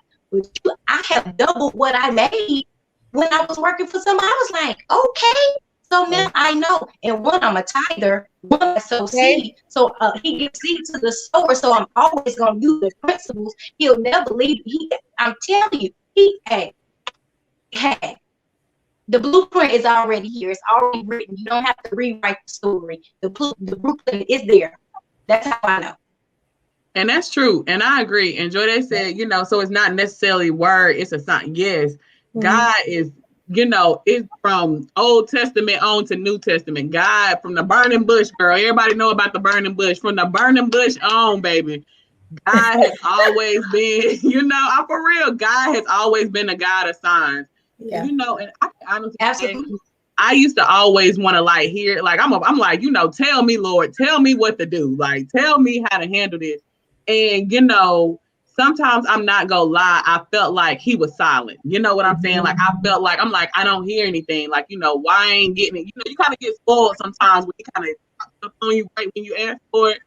I have doubled what I made when I was working for somebody. I was like, okay. So now I know. And one, I'm a tither. One, I sow seed. So he gives seed to the sower. So I'm always going to use the principles. He'll never leave. I'm telling you, hey, the blueprint is already here. It's already written. You don't have to rewrite the story. The blueprint is there. That's how I know. And that's true. And I agree. And Joy said, so it's not necessarily word, it's a sign. Yes, God is, it's from Old Testament on to New Testament. God, from the burning bush, girl. Everybody know about the burning bush. From the burning bush on, baby. God has always been, I'm for real. God has always been a God of signs. Yeah. And I can honestly say, I used to always want to hear, I'm like, tell me, Lord, tell me what to do. Like, tell me how to handle this. And, sometimes I'm not gonna lie, I felt like he was silent. You know what I'm saying? Like, I felt like, I don't hear anything. Like, why I ain't getting it? You kind of get spoiled sometimes when he kind of stuff on you right when you ask for it.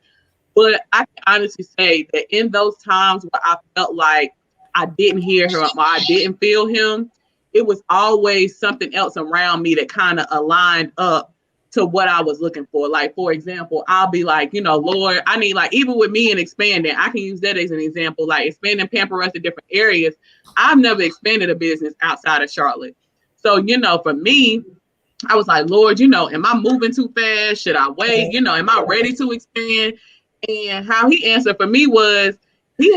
But I can honestly say that in those times where I felt like I didn't hear him or I didn't feel him, it was always something else around me that kind of aligned up to what I was looking for. Like, for example, I'll be like, Lord, I need, even with me and expanding, I can use that as an example, like expanding Pamper Us to different areas. I've never expanded a business outside of Charlotte. So, for me, I was like, Lord, am I moving too fast? Should I wait? Am I ready to expand? And how he answered for me was he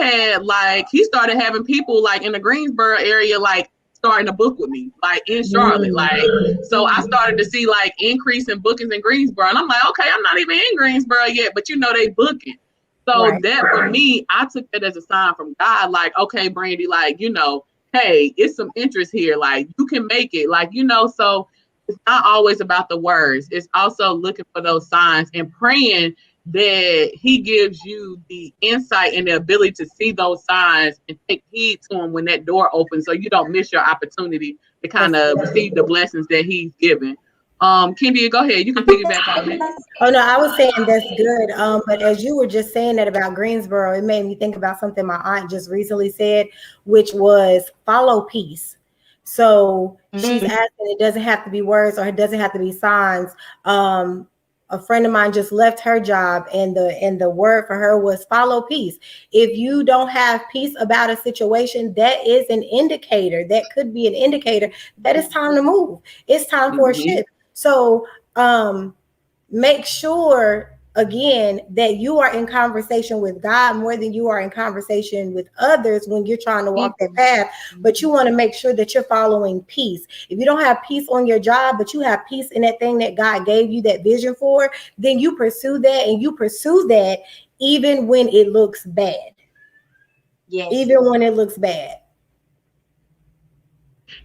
started having people in the Greensboro area, starting to book with me, in Charlotte. So I started to see increase in bookings in Greensboro. And I'm like, okay, I'm not even in Greensboro yet, but they booking. So that for me, I took that as a sign from God, okay, Brandy, hey, it's some interest here. You can make it, so it's not always about the words. It's also looking for those signs and praying that he gives you the insight and the ability to see those signs and take heed to them when that door opens, so you don't miss your opportunity to kind of receive the blessings that he's given. Kndyia, go ahead. You can piggyback on it. Oh no, I was saying that's good. But as you were just saying that about Greensboro, it made me think about something my aunt just recently said, which was follow peace. So she's asking, it doesn't have to be words or it doesn't have to be signs. A friend of mine just left her job, and the word for her was follow peace. If you don't have peace about a situation, that is an indicator. That could be an indicator that it's time to move. It's time for a shift. So make sure, again, that you are in conversation with God more than you are in conversation with others when you're trying to walk that path. But you want to make sure that you're following peace. If you don't have peace on your job, but you have peace in that thing that God gave you that vision for, then you pursue that, and you pursue that even when it looks bad. Yes. Even when it looks bad.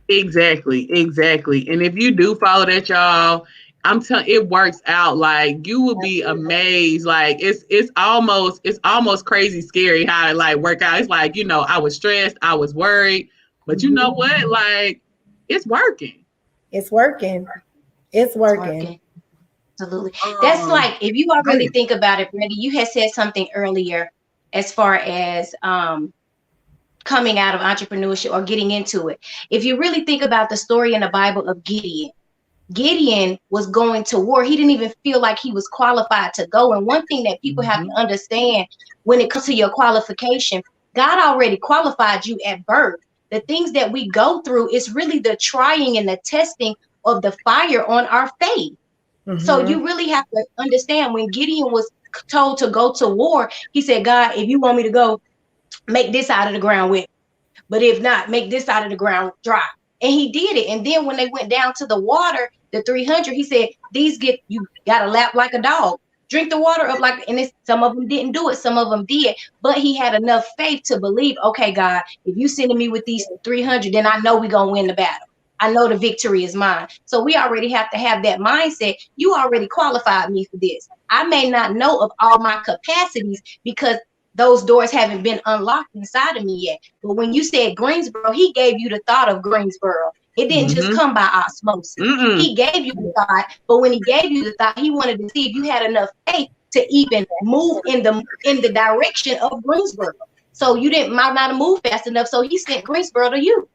Exactly. And if you do follow that, y'all, I'm telling it works out. You will be amazed. It's almost crazy scary how it work out. It's I was stressed, I was worried, but you know what? It's working. It's working. It's working. Absolutely. That's if you already think about it, Brandy, you had said something earlier as far as coming out of entrepreneurship or getting into it. If you really think about the story in the Bible of Gideon was going to war. He didn't even feel like he was qualified to go. And one thing that people have to understand when it comes to your qualification, God already qualified you at birth. The things that we go through is really the trying and the testing of the fire on our faith. So you really have to understand when Gideon was told to go to war, he said, God, if you want me to go, make this out of the ground wet. But if not, make this out of the ground dry. And he did it. And then when they went down to the water, the 300, he said, you got to lap like a dog. Drink the water up like, and some of them didn't do it. Some of them did. But he had enough faith to believe, okay, God, if you sending me with these 300, then I know we're going to win the battle. I know the victory is mine. So we already have to have that mindset. You already qualified me for this. I may not know of all my capacities because those doors haven't been unlocked inside of me yet. But when you said Greensboro, he gave you the thought of Greensboro. It didn't just come by osmosis. He gave you the thought, but when he gave you the thought, he wanted to see if you had enough faith to even move in the direction of Greensboro. So you might not have moved fast enough. So he sent Greensboro to you.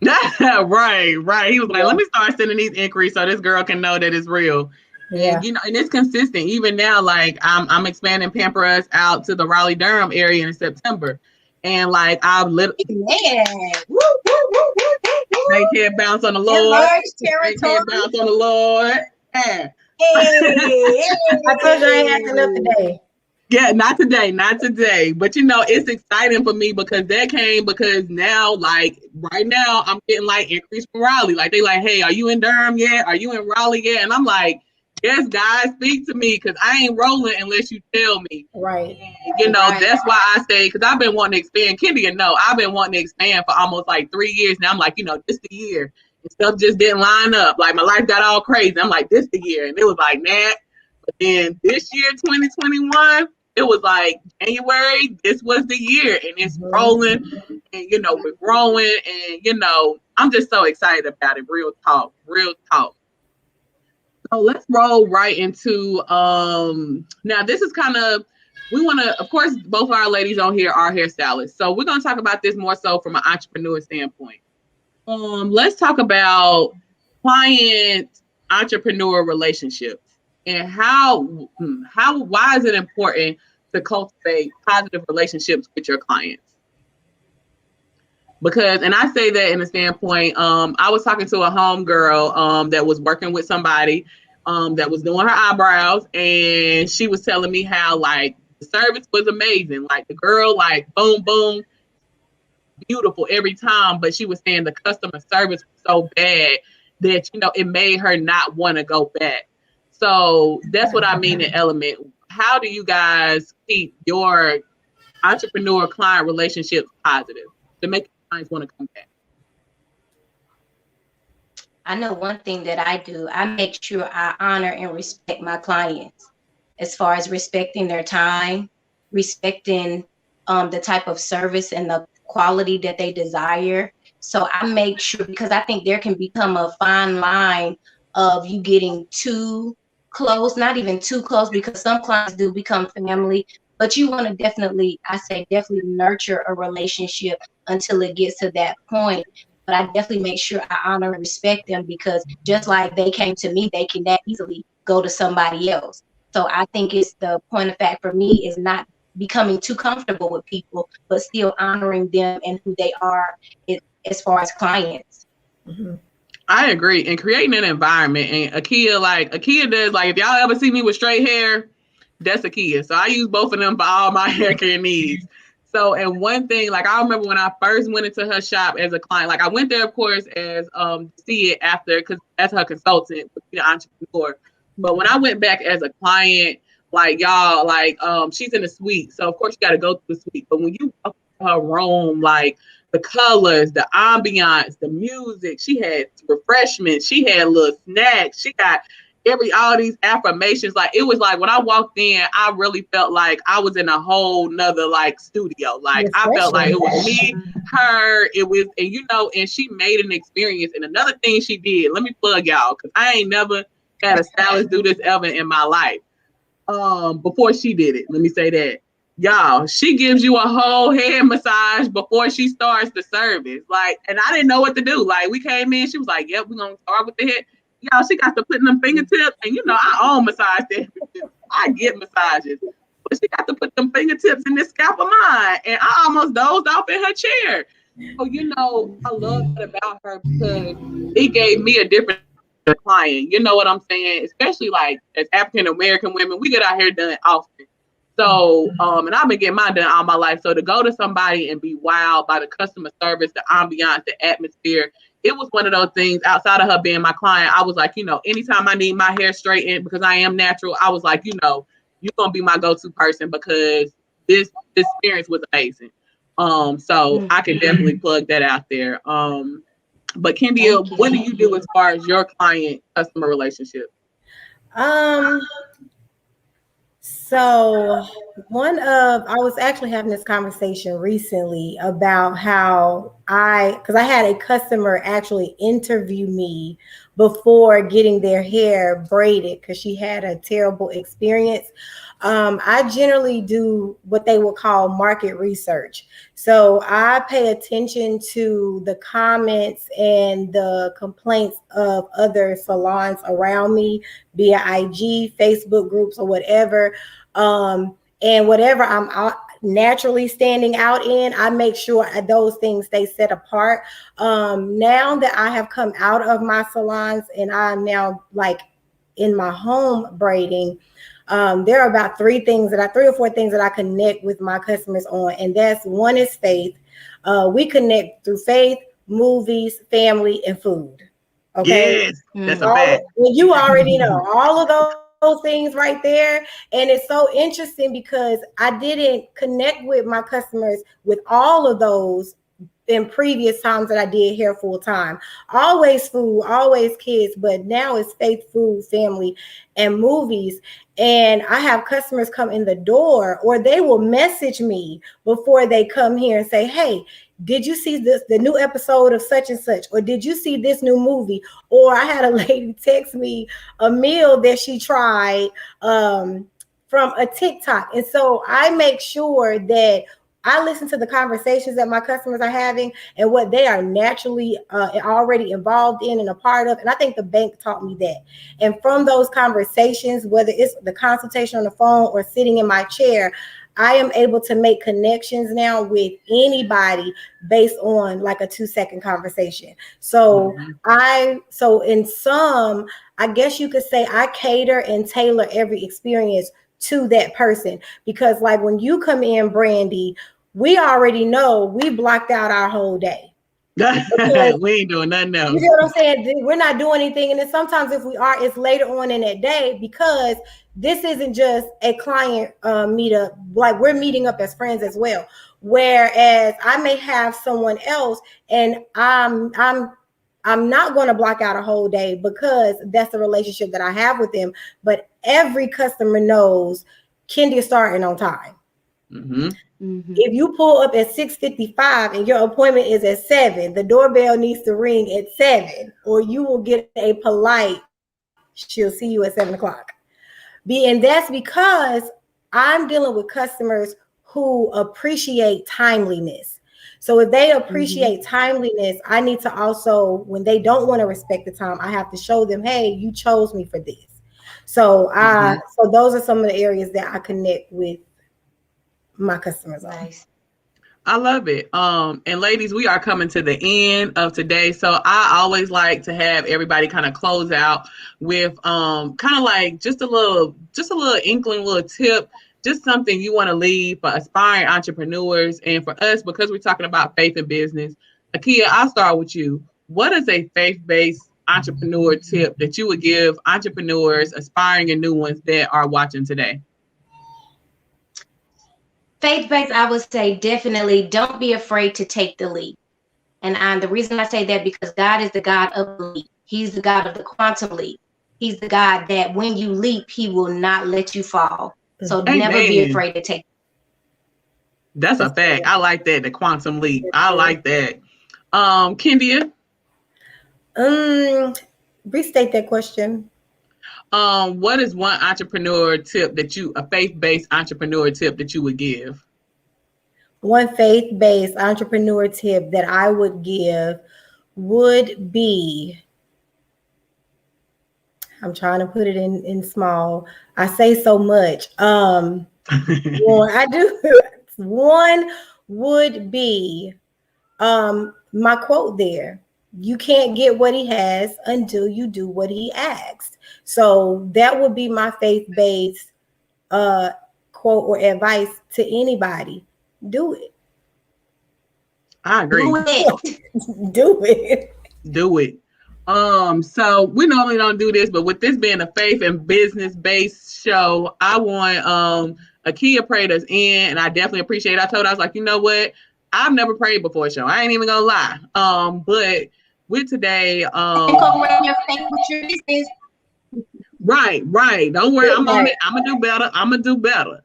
Right. He was like, let me start sending these inquiries so this girl can know that it's real. Yeah. And and it's consistent. Even now, like I'm expanding Pamper Us out to the Raleigh Durham area in September. And like I've literally they can't bounce on the Lord. They can't bounce on the Lord. I told you I ain't acting up today. Yeah, not today. But it's exciting for me because that came because now, like right now, I'm getting like increase from Raleigh. Like they like, hey, are you in Durham yet? Are you in Raleigh yet? And I'm like, yes, guys, speak to me because I ain't rolling unless you tell me. Right. That's why I say because I've been wanting to expand. Kndyia, no, I've been wanting to expand for almost like 3 years now. I'm like, this the year. And stuff just didn't line up. Like my life got all crazy. I'm like, this the year, and it was like that. But then this year, 2021. It was like January, this was the year, and it's rolling, and we're growing, and I'm just so excited about it. Real talk. So let's roll right into now this is kind of, we want to, of course, both of our ladies on here are hairstylists, so we're going to talk about this more so from an entrepreneur standpoint. Let's talk about client entrepreneur relationships and why is it important to cultivate positive relationships with your clients? Because, and I say that in a standpoint, I was talking to a homegirl that was working with somebody that was doing her eyebrows, and she was telling me how like the service was amazing. Like the girl, like boom, boom, beautiful every time, but she was saying the customer service was so bad that it made her not want to go back. So that's what I mean in Element. How do you guys keep your entrepreneur client relationships positive to make clients want to come back? I know one thing that I do. I make sure I honor and respect my clients as far as respecting their time, respecting the type of service and the quality that they desire. So I make sure, because I think there can become a fine line of you getting too close, not even too close, because some clients do become family, but you want to definitely nurture a relationship until it gets to that point. But I definitely make sure I honor and respect them, because just like they came to me, they can that easily go to somebody else. So I think it's the point of fact for me is not becoming too comfortable with people, but still honoring them and who they are as far as clients. I agree. And creating an environment. And Akya does, like, if y'all ever see me with straight hair, that's Akya. So I use both of them for all my hair care needs. So, and one thing, like, I remember when I first went into her shop as a client, like, I went there, of course, as see it after, because as her consultant, the entrepreneur. But when I went back as a client, like, y'all, like, she's in a suite. So, of course, you got to go to the suite. But when you walk into her room, like, the colors, the ambiance, the music, she had refreshments, she had little snacks, she got all these affirmations. Like, it was like when I walked in, I really felt like I was in a whole nother like studio. Like, I felt like it was me, her, it was, and she made an experience. And another thing she did, let me plug y'all, because I ain't never had a stylist do this ever in my life. Before she did it, let me say that. Y'all, she gives you a whole head massage before she starts the service. Like, and I didn't know what to do. Like, we came in, she was like, "Yep, we're gonna start with the head." Y'all, she got to put them fingertips, and I own massage therapists. I get massages, but she got to put them fingertips in this scalp of mine, and I almost dozed off in her chair. So, I love that about her because it gave me a different client. You know what I'm saying? Especially like as African American women, we get our hair done often. So, and I've been getting mine done all my life. So to go to somebody and be wowed by the customer service, the ambiance, the atmosphere, it was one of those things outside of her being my client. I was like, anytime I need my hair straightened because I am natural, I was like, you're going to be my go-to person because this experience was amazing. So I can definitely plug that out there. But Kndyia, what do you do as far as your client customer relationship? So I was actually having this conversation recently about how because I had a customer actually interview me before getting their hair braided because she had a terrible experience. I generally do what they would call market research. So I pay attention to the comments and the complaints of other salons around me via IG, Facebook groups, or whatever. And whatever I'm naturally standing out in, I make sure those things stay set apart. Now that I have come out of my salons and I'm now like in my home braiding, there are about three or four things that I connect with my customers on. And that's one is faith. We connect through faith, movies, family, and food. Okay. Yes, that's a fact. You already know all of those things right there. And it's so interesting because I didn't connect with my customers with all of those in previous times that I did hair full time. Always food, always kids, but now it's faith, food, family, and movies. And I have customers come in the door, or they will message me before they come here and say, "Hey, did you see the new episode of such and such? Or did you see this new movie?" Or I had a lady text me a meal that she tried from a TikTok. And so I make sure that I listen to the conversations that my customers are having and what they are naturally already involved in and a part of. And I think the bank taught me that. And from those conversations, whether it's the consultation on the phone or sitting in my chair, I am able to make connections now with anybody based on like a 2-second conversation. So in sum, I guess you could say I cater and tailor every experience to that person, because like when you come in, Brandy, we already know we blocked out our whole day. We ain't doing nothing else. You know what I'm saying? We're not doing anything. And then sometimes if we are, it's later on in that day, because this isn't just a client meetup. Like we're meeting up as friends as well. Whereas I may have someone else and I'm not going to block out a whole day because that's the relationship that I have with them. But every customer knows Kndyia starting on time. Mm-hmm. Mm-hmm. If you pull up at 6:55 and your appointment is at 7, the doorbell needs to ring at 7, or you will get a polite, "She'll see you at 7:00. And that's because I'm dealing with customers who appreciate timeliness. So if they appreciate timeliness, I need to also, when they don't want to respect the time, I have to show them, "Hey, you chose me for this." So so those are some of the areas that I connect with my customers on. Nice. I love it. And ladies, we are coming to the end of today. So I always like to have everybody kind of close out with kind of like just a little inkling, little tip, just something you want to leave for aspiring entrepreneurs. And for us, because we're talking about faith and business, Akya, I'll start with you. What is a faith-based entrepreneur tip that you would give entrepreneurs, aspiring and new ones that are watching today? Faith-based, I would say definitely don't be afraid to take the leap. And the reason I say that, because God is the God of the leap. He's the God of the quantum leap. He's the God that when you leap, he will not let you fall. So never be afraid to take. That's a fact. I like that. The quantum leap. I like that. Kndyia? Restate that question. What is one entrepreneur tip a faith-based entrepreneur tip that you would give? One faith-based entrepreneur tip that I would give would be, I'm trying to put it in small. I say so much. Well, I do. One would be my quote there. You can't get what he has until you do what he asked. So that would be my faith-based quote or advice to anybody. Do it. I agree. Do it. Do it. Do it. So we normally don't do this, but with this being a faith and business based show, I want Akya prayed us in, and I definitely appreciate it. I told her, I was like, you know what? I've never prayed before a show. I ain't even gonna lie. But with today, Go around your faith with your business. Right. Don't worry, I'm on it. I'm gonna do better.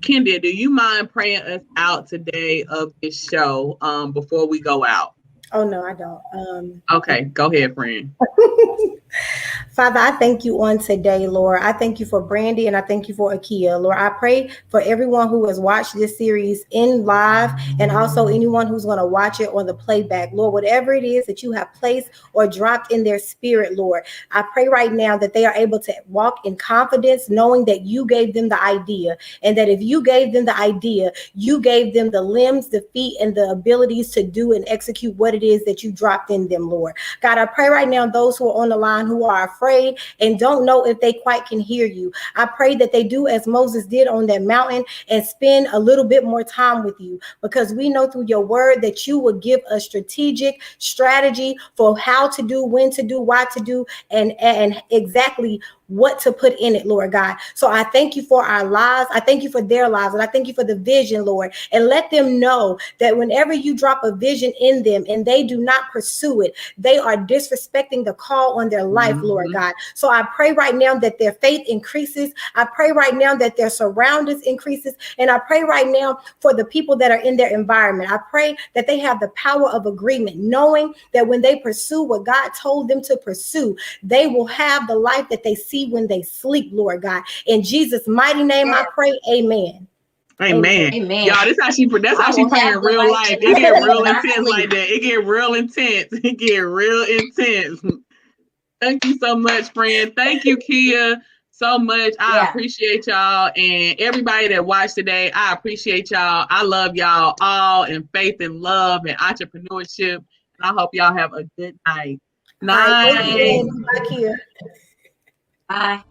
Kndyia, do you mind praying us out today of this show before we go out? Oh no, I don't. Okay, go ahead, friend. Father, I thank you on today, Lord. I thank you for Brandy and I thank you for Akya. Lord, I pray for everyone who has watched this series in live and also anyone who's going to watch it on the playback. Lord, whatever it is that you have placed or dropped in their spirit, Lord, I pray right now that they are able to walk in confidence, knowing that you gave them the idea, and that if you gave them the idea, you gave them the limbs, the feet, and the abilities to do and execute what it is that you dropped in them, Lord. God, I pray right now those who are on the line who are afraid and don't know if they quite can hear you, I pray that they do as Moses did on that mountain and spend a little bit more time with you, because we know through your word that you will give us strategic strategy for how to do, when to do, why to do, and exactly what to put in it, Lord God. So I thank you for our lives. I thank you for their lives. And I thank you for the vision, Lord. And let them know that whenever you drop a vision in them and they do not pursue it, they are disrespecting the call on their life, Lord God. So I pray right now that their faith increases. I pray right now that their surroundings increases. And I pray right now for the people that are in their environment. I pray that they have the power of agreement, knowing that when they pursue what God told them to pursue, they will have the life that they see when they sleep, Lord God. In Jesus' mighty name, I pray, amen. Amen. Y'all, that's how she praying in real life. It get real intense like that. It get real intense. It get real intense. Thank you so much, friend. Thank you, Kia, so much. I appreciate y'all, and everybody that watched today. I appreciate y'all. I love y'all all in faith and love and entrepreneurship. And I hope y'all have a good night. Bye. Night. Bye, Kia. Bye.